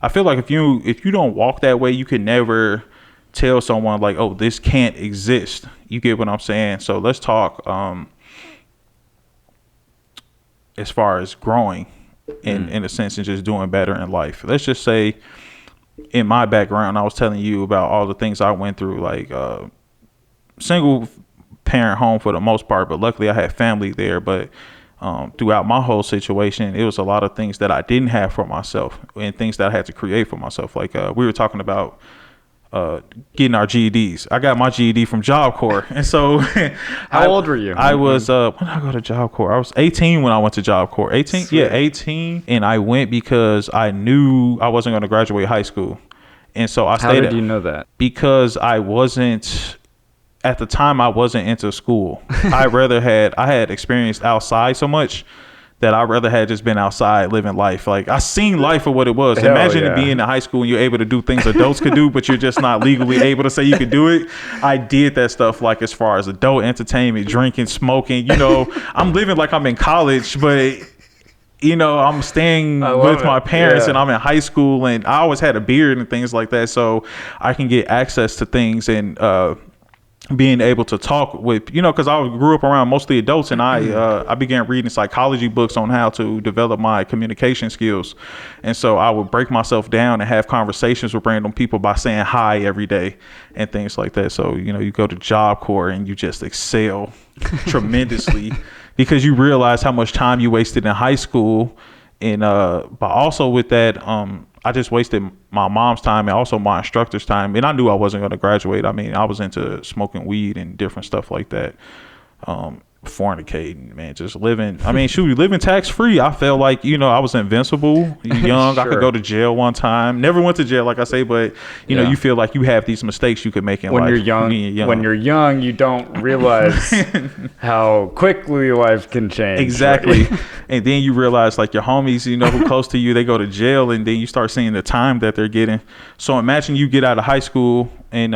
I feel like if you don't walk that way, you can never tell someone like, oh, this can't exist. You get what I'm saying? So let's talk as far as growing in a sense and just doing better in life. Let's just say, in my background, I was telling you about all the things I went through, like single parent home for the most part, but luckily I had family there. But throughout my whole situation, it was a lot of things that I didn't have for myself and things that I had to create for myself. Like we were talking about getting our GEDs. I got my GED from Job Corps. And so How old were you? I was when did I go to Job Corps? I was 18 when I went to Job Corps. 18? Sweet. Yeah, 18. And I went because I knew I wasn't going to graduate high school. And so I stayed. How did you know that? Because I wasn't, at the time I wasn't into school. I had experienced outside so much that I'd rather had just been outside living life. Like, I seen life for what it was. Hell Imagine yeah. it being in high school and you're able to do things adults could do, but you're just not legally able to say you could do it. I did that stuff, like as far as adult entertainment, drinking, smoking. I'm living like I'm in college, but I'm staying with my parents, and I'm in high school, and I always had a beard and things like that, so I can get access to things and being able to talk with, because I grew up around mostly adults, and I began reading psychology books on how to develop my communication skills. And so I would break myself down and have conversations with random people by saying hi every day and things like that. So, you go to Job Corps and you just excel tremendously because you realize how much time you wasted in high school. And but also with that, I just wasted my mom's time and also my instructor's time. And I knew I wasn't going to graduate. I mean, I was into smoking weed and different stuff like that. fornicating, man, just living. I mean, shoot, living tax free. I felt like, you know, I was invincible, young. Sure. I could go to jail one time. Never went to jail, like I say, but you know, you feel like you have these mistakes you could make in when life. You're young. When you're young, you don't realize how quickly life can change. Exactly. Right? And then you realize, like, your homies, you know, who close to you, they go to jail, and then you start seeing the time that they're getting. So imagine you get out of high school and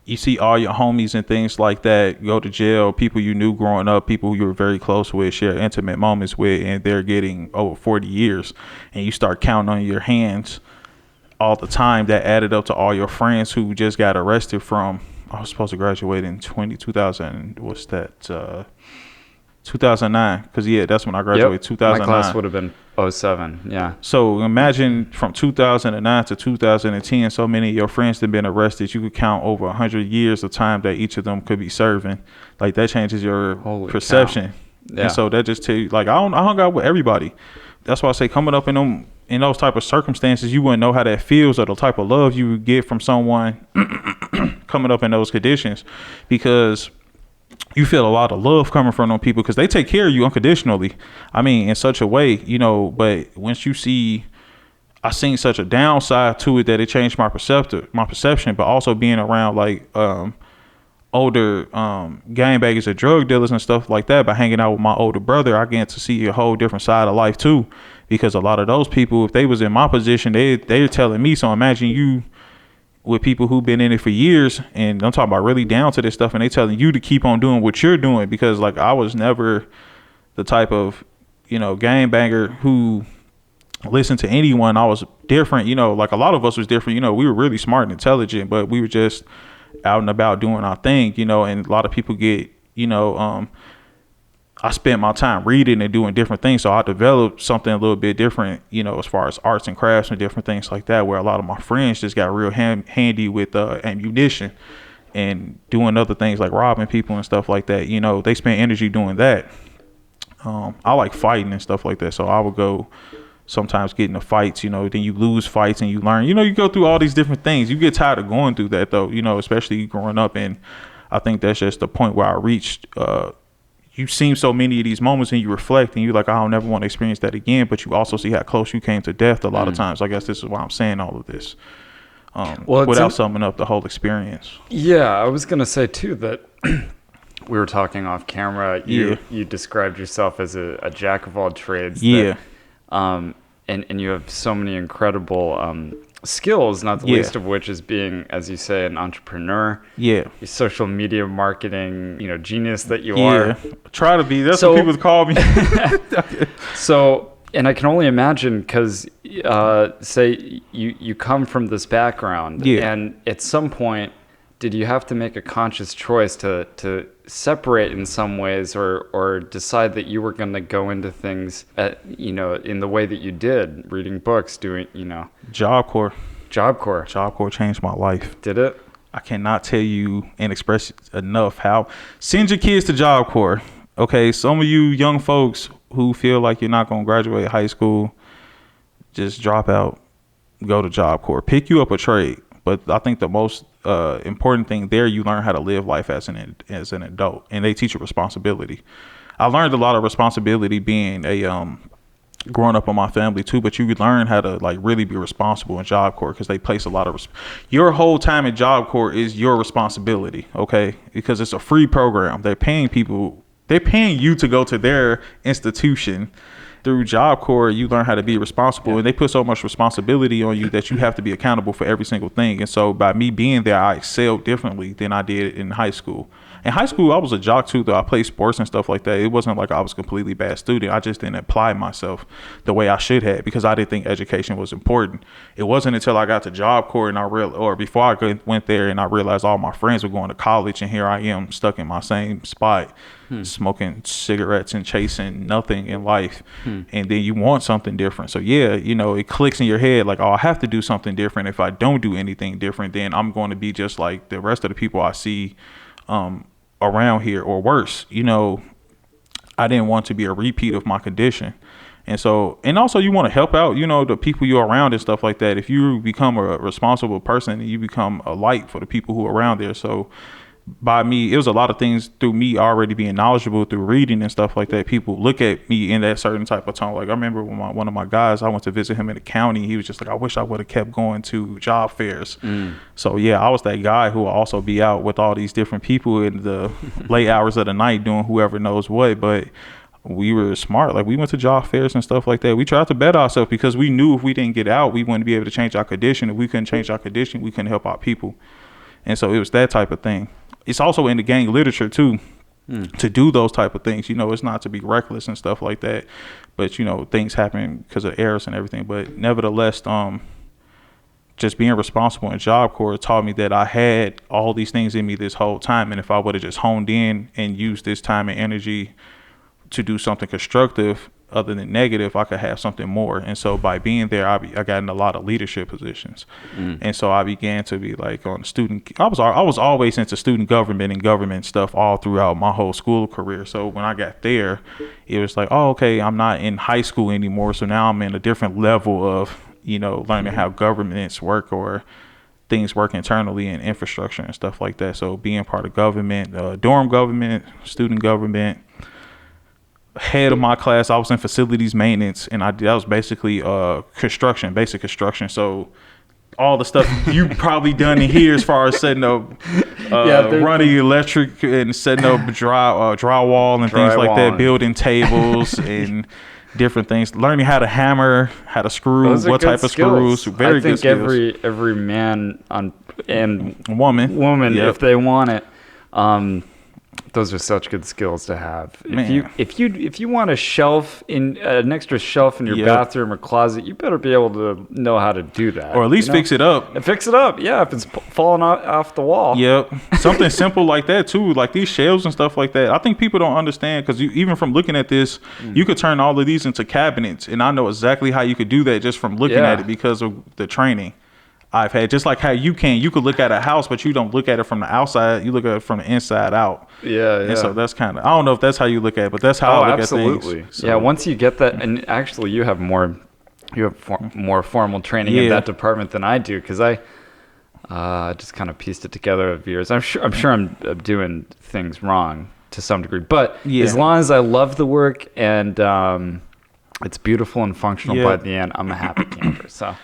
you see all your homies and things like that go to jail, people you knew growing up, people you were very close with, share intimate moments with, and they're getting over 40 years. And you start counting on your hands all the time. That added up to all your friends who just got arrested from, I was supposed to graduate in 2000, what's that, 2009, because that's when I graduated. 2009. My class would have been 07. Yeah. So imagine from 2009 to 2010, so many of your friends that have been arrested. You could count over 100 years of time that each of them could be serving. Like, that changes your perception. Yeah. And so that just tell you, like, I hung out with everybody. That's why I say, coming up in those type of circumstances, you wouldn't know how that feels, or the type of love you would get from someone coming up in those conditions, because you feel a lot of love coming from them people, because they take care of you unconditionally. I mean, in such a way, you know. But once you see, I seen such a downside to it that it changed my perception. But also being around like older gangbangers or drug dealers and stuff like that, by hanging out with my older brother, I get to see a whole different side of life too. Because a lot of those people, if they was in my position, they're telling me. So imagine you with people who've been in it for years, and I'm talking about really down to this stuff, and they telling you to keep on doing what you're doing. Because like, I was never the type of, you know, gangbanger who listened to anyone. I was different, you know, like a lot of us was different. You know, we were really smart and intelligent, but we were just out and about doing our thing, you know. And a lot of people get, you know, I spent my time reading and doing different things. So I developed something a little bit different, you know, as far as arts and crafts and different things like that, where a lot of my friends just got real handy with ammunition and doing other things like robbing people and stuff like that. You know, they spend energy doing that. I like fighting and stuff like that. So I would go sometimes get into fights, you know, then you lose fights and you learn, you know, you go through all these different things. You get tired of going through that though, you know, especially growing up. And I think that's just the point where I reached. You've seen so many of these moments and you reflect and you're like, I don't never want to experience that again. But you also see how close you came to death a lot of times. I guess this is why I'm saying all of this, without summing up the whole experience. Yeah, I was going to say too that we were talking off camera. You described yourself as a jack of all trades. Yeah. And you have so many incredible skills, not the least of which is being, as you say, an entrepreneur. Yeah. Your social media marketing, you know, genius that you are. Try to be. That's what people call me. So, and I can only imagine, because say you come from this background, and at some point, did you have to make a conscious choice to separate in some ways, or decide that you were going to go into things, you know, in the way that you did, reading books, doing, you know? Job Corps changed my life. Did it? I cannot tell you and express enough how. Send your kids to Job Corps. Okay, some of you young folks who feel like you're not going to graduate high school, just drop out, go to Job Corps. Pick you up a trade. But I think the most important thing there, you learn how to live life as an adult, and they teach you responsibility. I learned a lot of responsibility being growing up in my family too, but you learn how to like really be responsible in Job Corps, because they place a lot of your whole time in Job Corps is your responsibility. Okay, because it's a free program. They're paying you to go to their institution. Through Job Corps, you learn how to be responsible, and they put so much responsibility on you that you have to be accountable for every single thing. And so by me being there, I excelled differently than I did in high school. In high school, I was a jock too, though. I played sports and stuff like that. It wasn't like I was a completely bad student. I just didn't apply myself the way I should have, because I didn't think education was important. It wasn't until I got to Job Corps or before I went there and I realized all my friends were going to college, and here I am stuck in my same spot, smoking cigarettes and chasing nothing in life. And then you want something different. So yeah, you know, it clicks in your head like, oh, I have to do something different. If I don't do anything different, then I'm going to be just like the rest of the people I see around here, or worse. You know, I didn't want to be a repeat of my condition. And so, and also you want to help out, you know, the people you're around and stuff like that. If you become a responsible person, you become a light for the people who are around there. So by me, it was a lot of things through me already being knowledgeable through reading and stuff like that. People look at me in that certain type of tone. Like I remember when one of my guys, I went to visit him in the county. He was just like, I wish I would have kept going to job fairs. So yeah, I was that guy who will also be out with all these different people in the late hours of the night doing whoever knows what. But we were smart. Like we went to job fairs and stuff like that. We tried to better ourselves because we knew if we didn't get out, we wouldn't be able to change our condition. If we couldn't change our condition, we couldn't help our people. And so it was that type of thing. It's also in the gang literature too, to do those type of things. You know, it's not to be reckless and stuff like that, but you know, things happen because of errors and everything. But nevertheless, just being responsible in Job Corps taught me that I had all these things in me this whole time. And if I would have just honed in and used this time and energy to do something constructive other than negative, I could have something more. And so by being there, I got in a lot of leadership positions. And so I began to be like on student, I was always into student government and government stuff all throughout my whole school career. So when I got there, it was like, oh, okay, I'm not in high school anymore. So now I'm in a different level of, you know, learning how governments work or things work internally and infrastructure and stuff like that. So being part of government, dorm government, student government, head of my class, I was in facilities maintenance, and that was basically construction, basic construction. So all the stuff you probably done in here as far as setting up running electric and setting up drywall and things like that, building tables and different things, learning how to hammer, how to screw, what type of skills. screws. Very good skills. I think every man and woman, if they want it, those are such good skills to have. Man. If you want a shelf in an extra shelf in your bathroom or closet, you better be able to know how to do that, or at least fix it up. Fix it up, yeah. If it's falling off the wall, something simple like that too, like these shelves and stuff like that. I think people don't understand because even from looking at this, you could turn all of these into cabinets, and I know exactly how you could do that just from looking at it because of the training I've had. Just like how you could look at a house, but you don't look at it from the outside. You look at it from the inside out. And so that's kind of, I don't know if that's how you look at it, but that's how I look at things. So. Yeah, once you get that, and actually you have more formal training in that department than I do, because I just kind of pieced it together over years. I'm sure I'm doing things wrong to some degree, but as long as I love the work and it's beautiful and functional by the end, I'm a happy camper. So.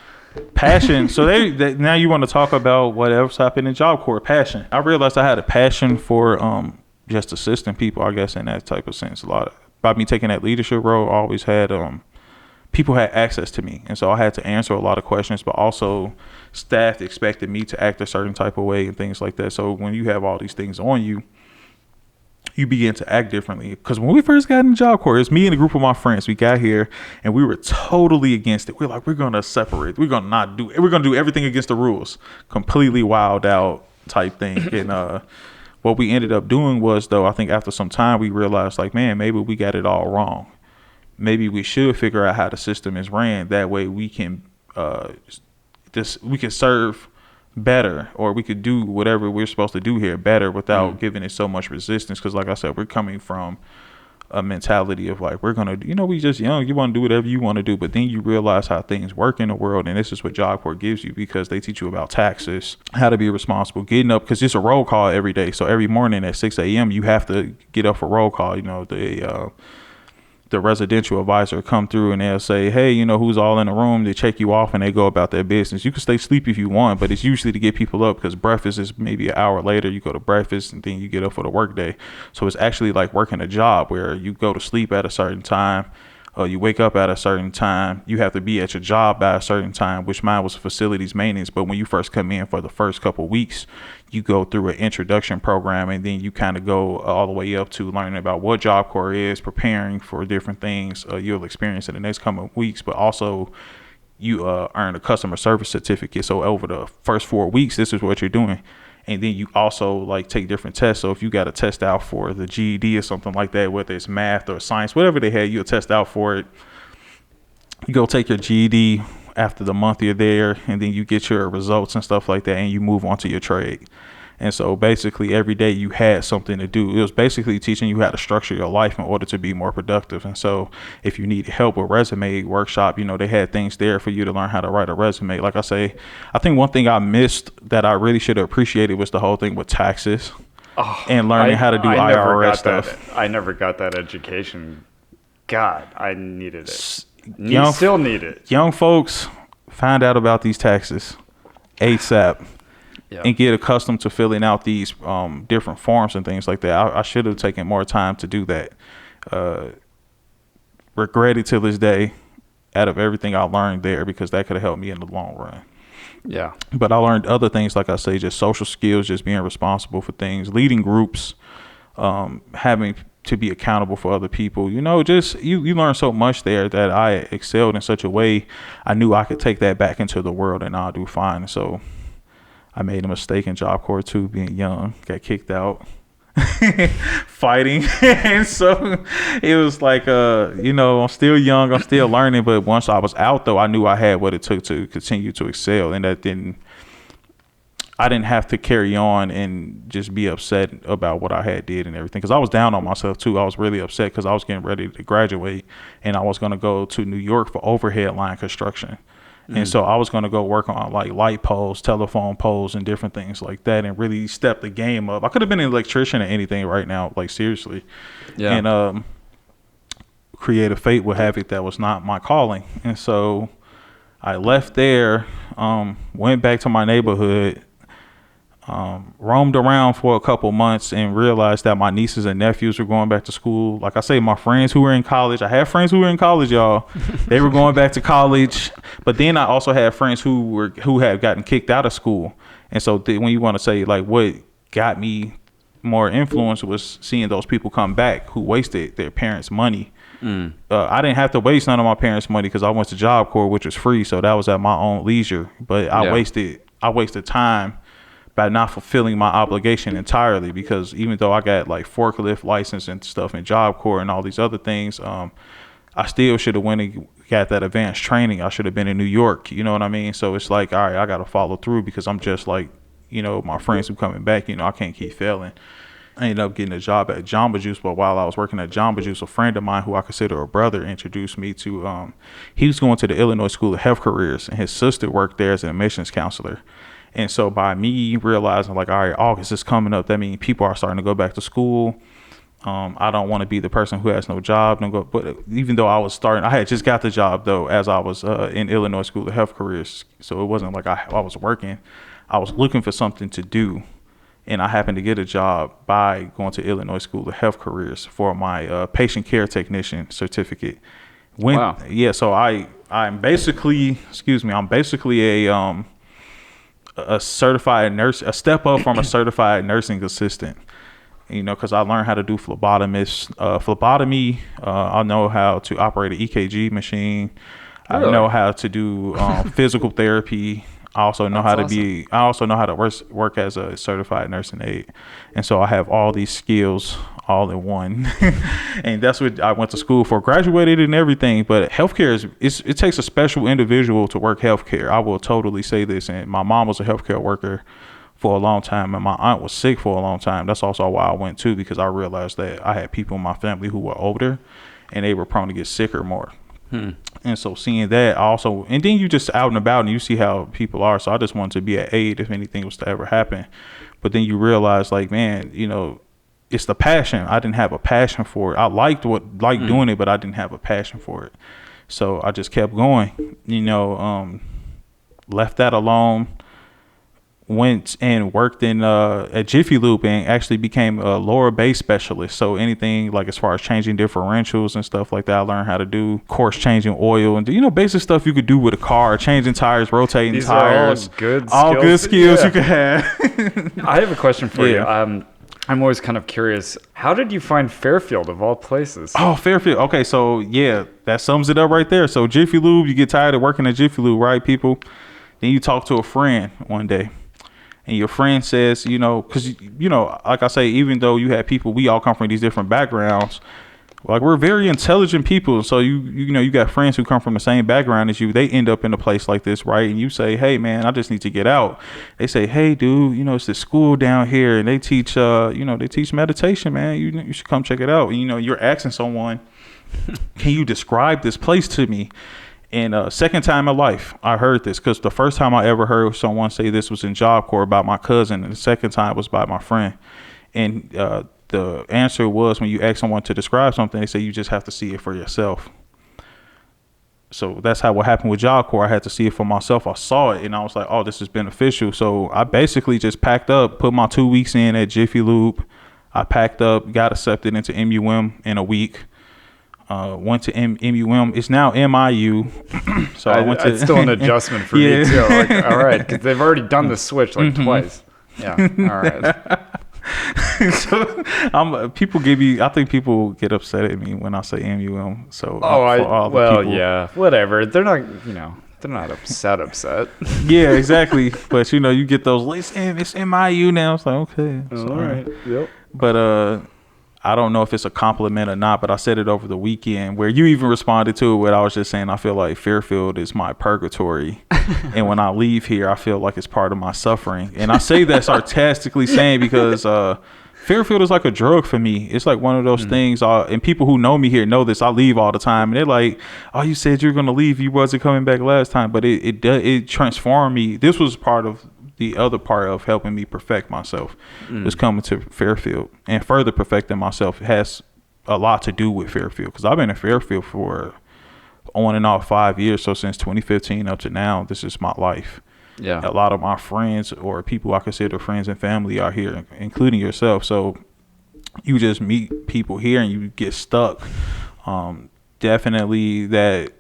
Passion. So now you want to talk about what else happened in Job Corps. Passion. I realized I had a passion for just assisting people, I guess, in that type of sense. A lot by me taking that leadership role, I always had people had access to me, and so I had to answer a lot of questions, but also staff expected me to act a certain type of way and things like that. So when you have all these things on you, you begin to act differently. Because when we first got in the Job Corps, it's me and a group of my friends. We got here and we were totally against it. We're like, we're going to separate. We're going to do everything against the rules. Completely wild out type thing. And what we ended up doing was, though, I think after some time, we realized, like, man, maybe we got it all wrong. Maybe we should figure out how the system is ran. That way we can serve better, or we could do whatever we're supposed to do here better without giving it so much resistance. Because like I said, we're coming from a mentality of like, we're gonna, we just young, you want to do whatever you want to do, but then you realize how things work in the world, and this is what Job Corps gives you, because they teach you about taxes, how to be responsible, getting up, because it's a roll call every day. So every morning at 6 a.m. you have to get up for roll call. The residential advisor come through and they'll say, hey, who's all in the room. They check you off and they go about their business. You can stay sleepy if you want, but it's usually to get people up, because breakfast is maybe an hour later. You go to breakfast and then you get up for the work day. So it's actually like working a job where you go to sleep at a certain time, you wake up at a certain time. You have to be at your job by a certain time, which mine was facilities maintenance. But when you first come in for the first couple of weeks, you go through an introduction program, and then you kind of go all the way up to learning about what Job Corps is, preparing for different things you'll experience in the next couple of weeks. But also you earn a customer service certificate. So over the first 4 weeks, this is what you're doing. And then you also like take different tests. So if you got a test out for the GED or something like that, whether it's math or science, whatever they had, you'll test out for it. You go take your GED after the month you're there, and then you get your results and stuff like that, and you move on to your trade. And so basically every day you had something to do. It was basically teaching you how to structure your life in order to be more productive. And so if you need help with resume workshop, they had things there for you to learn how to write a resume. Like I say, I think one thing I missed that I really should have appreciated was the whole thing with taxes. and learning how to do IRS stuff. I never got that education. God, I needed it. Still need it. Young folks, find out about these taxes ASAP. Yeah. And get accustomed to filling out these different forms and things like that. I should have taken more time to do that. Regret it till this day out of everything I learned there, because that could have helped me in the long run. Yeah. But I learned other things, like I say, just social skills, just being responsible for things, leading groups, having to be accountable for other people. Just you learn so much there that I excelled in such a way. I knew I could take that back into the world and I'll do fine. So I made a mistake in Job Corps too, being young, got kicked out, fighting. And so it was like, I'm still young, I'm still learning. But once I was out though, I knew I had what it took to continue to excel. And I didn't have to carry on and just be upset about what I had did and everything. Cause I was down on myself too. I was really upset cause I was getting ready to graduate and I was going to go to New York for overhead line construction. And so I was going to go work on like light poles, telephone poles, and different things like that, and really step the game up. I could have been an electrician or anything right now, like seriously. Yeah. And creative fate would have it that was not my calling. And so I left there, went back to my neighborhood, roamed around for a couple months and realized that my nieces and nephews were going back to school. Like I say, my friends who were in college, I had friends who were in college, y'all. They were going back to college. But then I also had friends who had gotten kicked out of school. And so when you want to say like what got me more influence was seeing those people come back who wasted their parents' money. I didn't have to waste none of my parents' money because I went to Job Corps, which was free. So that was at my own leisure. But I wasted time by not fulfilling my obligation entirely, because even though I got like forklift license and stuff in Job Corps and all these other things, I still should have went and got that advanced training. I should have been in New York. You know what I mean? So it's like, all right, I got to follow through because I'm just like, my friends who coming back, I can't keep failing. I ended up getting a job at Jamba Juice, but while I was working at Jamba Juice, a friend of mine who I consider a brother introduced me to, he was going to the Illinois School of Health Careers, and his sister worked there as an admissions counselor. And so by me realizing like, all right, August is coming up, that means people are starting to go back to school. I don't want to be the person who has no job. But even though I had just got the job though, as I was in Illinois School of Health Careers. So it wasn't like I was working. I was looking for something to do. And I happened to get a job by going to Illinois School of Health Careers for my patient care technician certificate. Wow. Yeah. So I'm basically a certified nurse, a step up from a certified nursing assistant, because I learned how to do phlebotomy. I know how to operate an EKG machine. Really? I know how to do physical therapy. I also know how to work as a certified nursing aide. And so I have all these skills all in one. And that's what I went to school for, graduated and everything. But healthcare it takes a special individual to work healthcare. I will totally say this. And my mom was a healthcare worker for a long time, and my aunt was sick for a long time. That's also why I went too, because I realized that I had people in my family who were older and they were prone to get sicker more. And so seeing that also, and then you just out and about and you see how people are. So I just wanted to be an aid if anything was to ever happen. But then you realize like, man, it's the passion. I didn't have a passion for it. I liked doing it, but I didn't have a passion for it. So I just kept going, left that alone, went and worked in at Jiffy Lube and actually became a lower base specialist. So anything like as far as changing differentials and stuff like that, I learned how to do. Course, changing oil and basic stuff you could do with a car, changing tires, rotating These tires. Are all good skills you could have. I have a question for you. I'm always kind of curious. How did you find Fairfield of all places? Oh, Fairfield. Okay, so yeah, that sums it up right there. So Jiffy Lube, you get tired of working at Jiffy Lube, right, people? Then you talk to a friend one day. And your friend says, because, like I say, even though you have people, we all come from these different backgrounds, like we're very intelligent people. So, you got friends who come from the same background as you. They end up in a place like this, right? And you say, hey, man, I just need to get out. They say, hey, dude, it's this school down here and they teach, they teach meditation, man. You should come check it out. And, you're asking someone, can you describe this place to me? And second time in life, I heard this, because the first time I ever heard someone say this was in Job Corps about my cousin, and the second time was by my friend. And the answer was, when you ask someone to describe something, they say you just have to see it for yourself. So that's what happened with Job Corps. I had to see it for myself. I saw it and I was like, oh, this is beneficial. So I basically just packed up, put my 2 weeks in at Jiffy Lube. I packed up, got accepted into MUM in a week. Went to MUM. It's now MIU. So I went to. It's still an adjustment for me too. Like, all right, because they've already done the switch like twice. Yeah. All right. So I think people get upset at me when I say MUM. So yeah, whatever. They're not, they're not upset. Yeah, exactly. But you get those, it's MIU now. It's like, okay. All right. Yep. But I don't know if it's a compliment or not, but I said it over the weekend where you even responded to it where I was just saying I feel like Fairfield is my purgatory. And when I leave here, I feel like it's part of my suffering. And I say that sarcastically saying because Fairfield is like a drug for me. It's like one of those things, and people who know me here know this. I leave all the time, and they're like, "Oh, you said you're gonna leave. You wasn't coming back last time." But it transformed me. This was part of the other part of helping me perfect myself. Was coming to Fairfield and further perfecting myself. It has a lot to do with Fairfield because I've been in Fairfield for on and off 5 years. So since 2015 up to now, this is my life. Yeah. A lot of my friends or people I consider friends and family are here, including yourself. So you just meet people here and you get stuck. Definitely that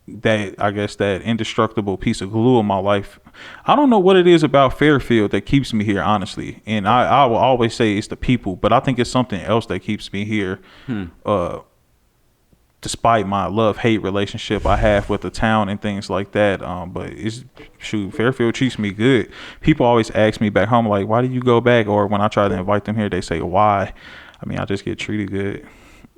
I guess that indestructible piece of glue in my life. I don't know what it is about Fairfield that keeps me here, honestly. And I will always say it's the people, but I think it's something else that keeps me here. Despite my love-hate relationship I have with the town and things like that. But Fairfield treats me good. People always ask me back home, like, why do you go back? Or when I try to invite them here, they say, why? I mean, I just get treated good.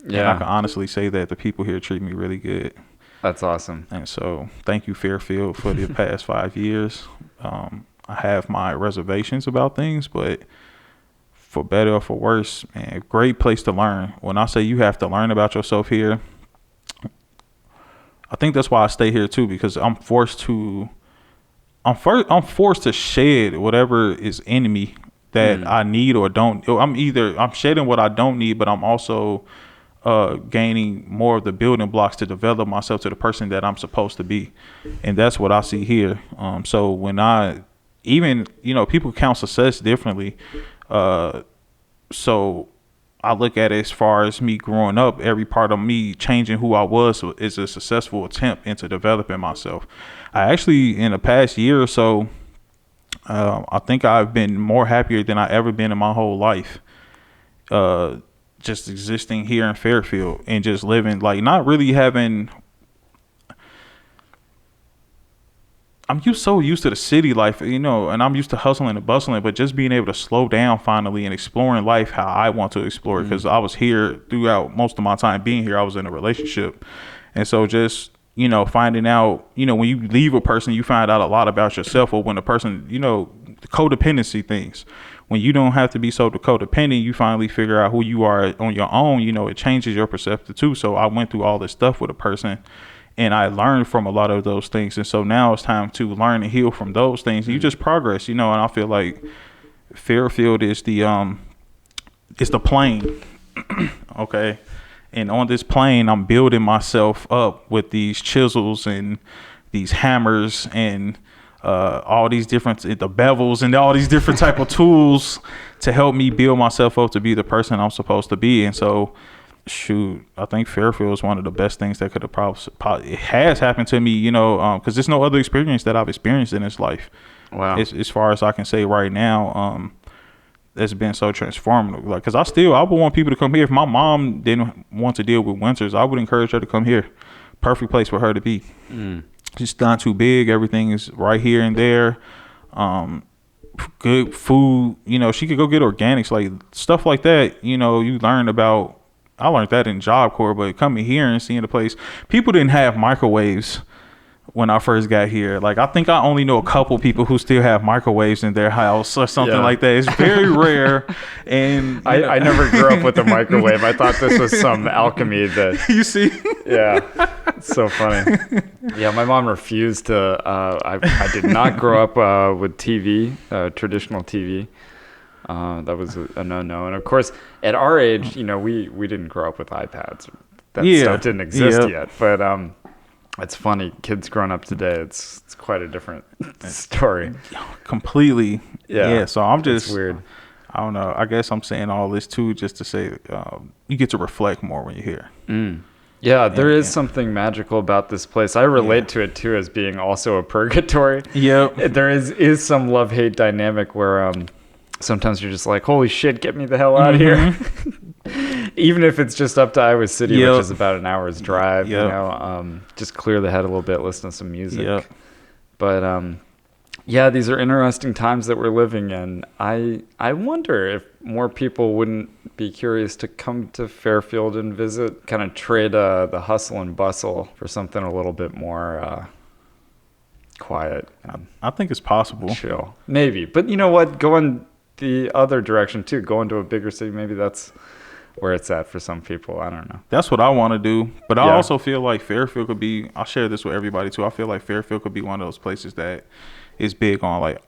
Yeah. And I can honestly say that the people here treat me really good. That's awesome. And so thank you, Fairfield, for the past 5 years. I have my reservations about things, but for better or for worse, man, great place to learn. When I say you have to learn about yourself here, I think that's why I stay here too, because I'm forced to shed whatever is in me that I need or don't. I'm shedding what I don't need, but I'm also gaining more of the building blocks to develop myself to the person that I'm supposed to be. And that's what I see here. So when people count success differently. So I look at it as far as me growing up, every part of me changing who I was is a successful attempt into developing myself. I actually, in the past year or so, I think I've been more happier than I ever been in my whole life. Just existing here in Fairfield and just living, like, not really having. I'm so used to the city life, and I'm used to hustling and bustling, but just being able to slow down finally and exploring life how I want to explore it. Because I was here throughout most of my time being here. I was in a relationship. And so just, finding out, when you leave a person, you find out a lot about yourself. Or when a person, the codependency things. When you don't have to be so codependent, you finally figure out who you are on your own. It changes your perspective too. So I went through all this stuff with a person. And I learned from a lot of those things. And so now it's time to learn and heal from those things. And you just progress, and I feel like Fairfield is it's the plane. Okay. And on this plane, I'm building myself up with these chisels and these hammers and all these different, the bevels and all these different type of tools to help me build myself up to be the person I'm supposed to be. And so, I think Fairfield is one of the best things that could have probably it has happened to me, because there's no other experience that I've experienced in this life. Wow. As far as I can say right now, it's been so transformative. Like, because I would want people to come here. If my mom didn't want to deal with winters, I would encourage her to come here. Perfect place for her to be. It's not too big. Everything is right here and there. Good food. She could go get organics, like stuff like that. You learn about. I learned that in Job Corps, but coming here and seeing the place, people didn't have microwaves when I first got here. Like, I think I only know a couple people who still have microwaves in their house or something like that. It's very rare. And I never grew up with a microwave. I thought this was some alchemy that you see. Yeah, it's so funny. Yeah, my mom refused to. I did not grow up with TV, traditional TV. That was a no-no. And of course, at our age, we didn't grow up with iPads. That stuff didn't exist yet. But it's funny, kids growing up today, it's quite a different story. Completely. Yeah. So I'm just weird. I don't know. I guess I'm saying all this too just to say you get to reflect more when you're here. Yeah, there is something magical about this place. I relate to it too as being also a purgatory. Yep. There is some love-hate dynamic where sometimes you're just like, holy shit, get me the hell out of here. Even if it's just up to Iowa City, which is about an hour's drive, just clear the head a little bit, listen to some music. But these are interesting times that we're living in. I wonder if more people wouldn't be curious to come to Fairfield and visit, kind of trade the hustle and bustle for something a little bit more quiet. I think it's possible. Chill. Maybe. But you know what? Going the other direction too, going to a bigger city, maybe that's where it's at for some people. I don't know. That's what I want to do. But I also feel like Fairfield could be, I'll share this with everybody too. I feel like Fairfield could be one of those places that is big on like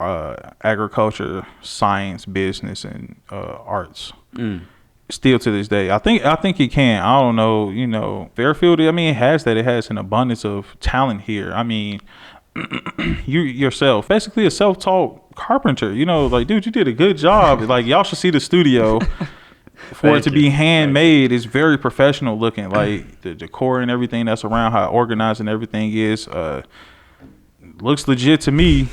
agriculture, science, business, and arts. Still to this day, I think it can. I don't know. Fairfield. I mean, it has that. It has an abundance of talent here. I mean, you yourself, basically a self-taught carpenter. Like, dude, you did a good job. Like, y'all should see the studio. For it to be handmade, it's very professional looking. Like the decor and everything that's around, how organized and everything is. Looks legit to me,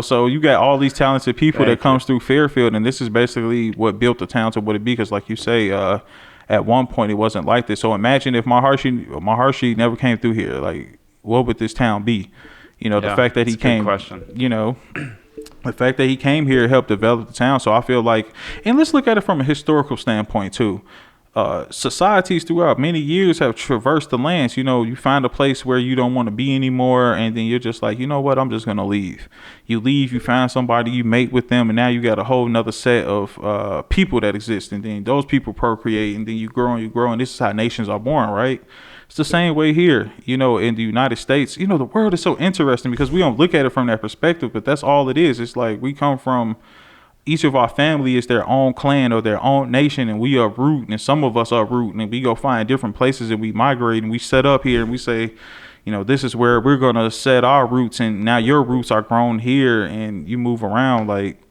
so you got all these talented people that comes through Fairfield, and this is basically what built the town to what it be, because like you say, at one point it wasn't like this. So imagine if Maharshi never came through here, like what would this town be? The fact that he came, the fact that he came here helped develop the town. So I feel like, and let's look at it from a historical standpoint too. Societies throughout many years have traversed the lands. You find a place where you don't want to be anymore, and then you're just like, you know what, I'm just gonna leave. You leave, you find somebody, you mate with them, and now you got a whole nother set of people that exist, and then those people procreate, and then you grow, and this is how nations are born, right? It's the same way here, in the United States. The world is so interesting because we don't look at it from that perspective, but that's all it is. It's like we come from, each of our family is their own clan or their own nation, and we uproot, and some of us uproot, and we go find different places, and we migrate, and we set up here, and we say, this is where we're going to set our roots, and now your roots are grown here, and you move around. Like,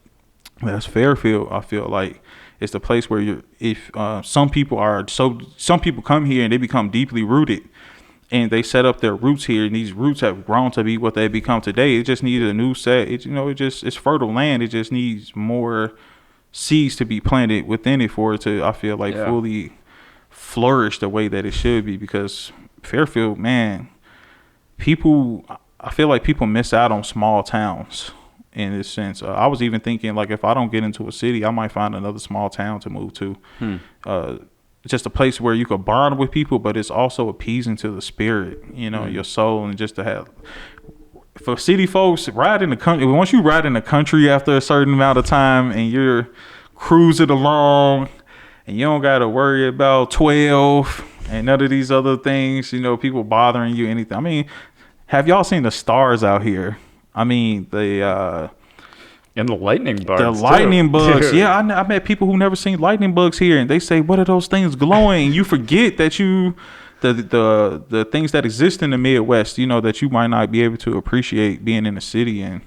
that's Fairfield. I feel like it's the place where some people come here and they become deeply rooted, and they set up their roots here, and these roots have grown to be what they become today. It just needed a new set. It's fertile land. It just needs more seeds to be planted within it for it to, I feel like, fully flourish the way that it should be. Because Fairfield, man, I feel like people miss out on small towns in this sense. I was even thinking, like, if I don't get into a city, I might find another small town to move to. Just a place where you could bond with people, but it's also appeasing to the spirit, your soul, and just to have, for city folks, ride in the country. Once you ride in the country after a certain amount of time and you're cruising along and you don't got to worry about 12 and none of these other things, people bothering you, anything. I mean, have y'all seen the stars out here? I mean, and the lightning bugs. The lightning bugs. Dude. Yeah, I met people who never seen lightning bugs here, and they say, "What are those things glowing?" You forget that the things that exist in the Midwest, that you might not be able to appreciate being in the city. And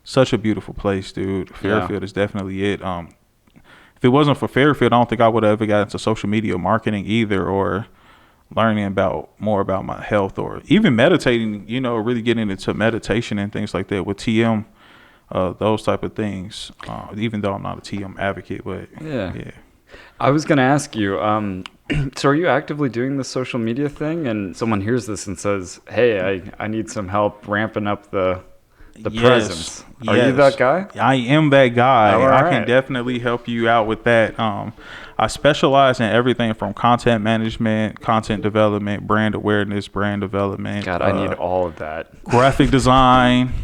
such a beautiful place, dude. Fairfield is definitely it. If it wasn't for Fairfield, I don't think I would have ever got into social media marketing either, or learning more about my health, or even meditating. Really getting into meditation and things like that with TM. Those type of things, even though I'm not a TM advocate, but yeah. I was going to ask you, so are you actively doing the social media thing, and someone hears this and says, hey, I need some help ramping up the presence. Are you that guy? I am that guy. All right. I can definitely help you out with that. I specialize in everything from content management, content development, brand awareness, brand development. God, I need all of that. Graphic design,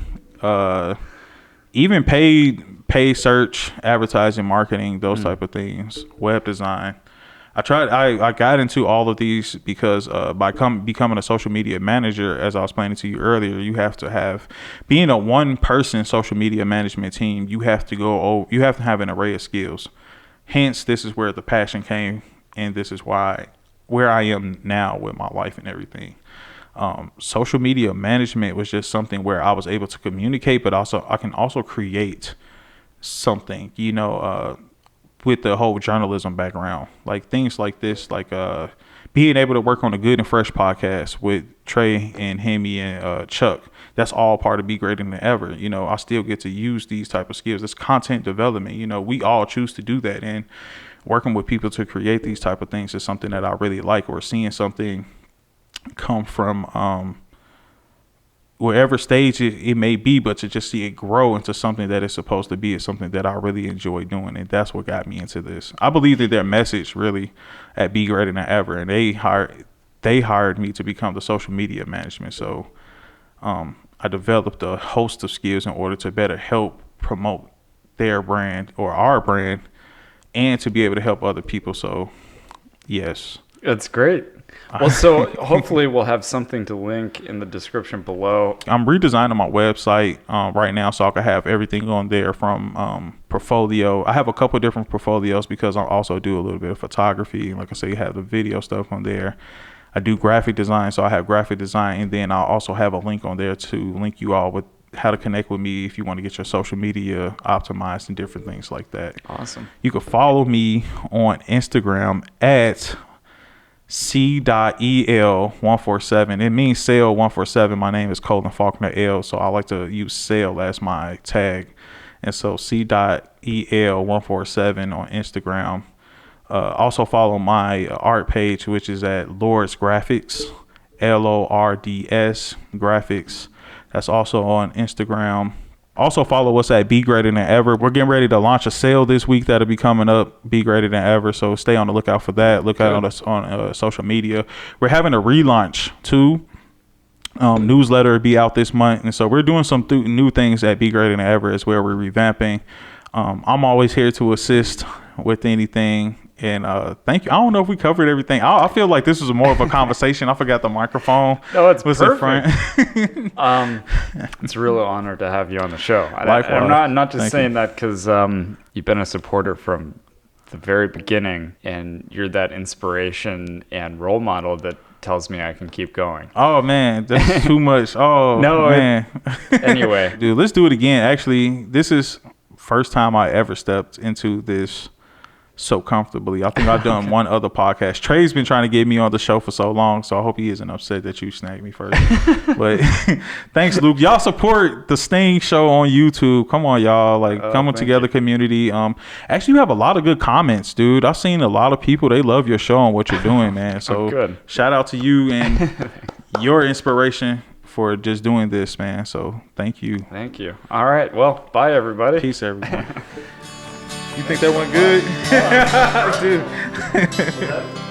even paid search, advertising, marketing, those type of things, web design. I got into all of these because by becoming a social media manager, as I was explaining to you earlier, you have to have, being a one person social media management team, you have to have an array of skills. Hence, this is where the passion came, and this is where I am now with my life and everything. Social media management was just something where I was able to communicate, but also I can also create something, with the whole journalism background, like things like this, like being able to work on a Good and Fresh podcast with Trey and Hemi and Chuck. That's all part of Be Greater Than Ever. I still get to use these type of skills. It's content development. We all choose to do that, and working with people to create these type of things is something that I really like, or seeing something come from wherever stage it may be, but to just see it grow into something that it's supposed to be is something that I really enjoy doing, and that's what got me into this. I believe that their message really at Be Greater Than Ever, and they hired me to become the social media management. So I developed a host of skills in order to better help promote their brand or our brand, and to be able to help other people. So yes, that's great. Well, so hopefully we'll have something to link in the description below. I'm redesigning my website right now, so I can have everything on there from portfolio. I have a couple of different portfolios because I also do a little bit of photography. Like I say, you have the video stuff on there. I do graphic design, so I have graphic design, and then I'll also have a link on there to link you all with how to connect with me if you want to get your social media optimized and different things like that. Awesome. You can follow me on Instagram at C.EL147. It means sale 147. My name is Colin Faulkner L, so I like to use sale as my tag. And so C.EL147 on Instagram. Also follow my art page, which is at Lords Graphics, LORDS Graphics. That's also on Instagram. Also follow us at Be Greater Than Ever. We're getting ready to launch a sale this week that'll be coming up, Be Greater Than Ever. So stay on the lookout for that. Look out on social media. We're having a relaunch too. Newsletter will be out this month. And so we're doing some new things at Be Greater Than Ever as well. We're revamping. I'm always here to assist with anything. And thank you. I don't know if we covered everything. I feel like this was more of a conversation. I forgot the microphone. No, it's was perfect. It's a real honor to have you on the show. I'm not just saying that because you've been a supporter from the very beginning, and you're that inspiration and role model that tells me I can keep going. Oh man, that's too much. Oh no, man. Anyway, dude, let's do it again. Actually, this is first time I ever stepped into this so comfortably. I think I've done one other podcast. Trey's been trying to get me on the show for so long, so I hope he isn't upset that you snagged me first. But thanks, Luke. Y'all support the Steng Show on YouTube. Come on, y'all. Like, coming together community. Actually, you have a lot of good comments, dude. I've seen a lot of people. They love your show and what you're doing, man. So good. Shout out to you and your inspiration for just doing this, man. So thank you. Thank you. All right. Well, bye, everybody. Peace, everyone. You think that went good? Dude.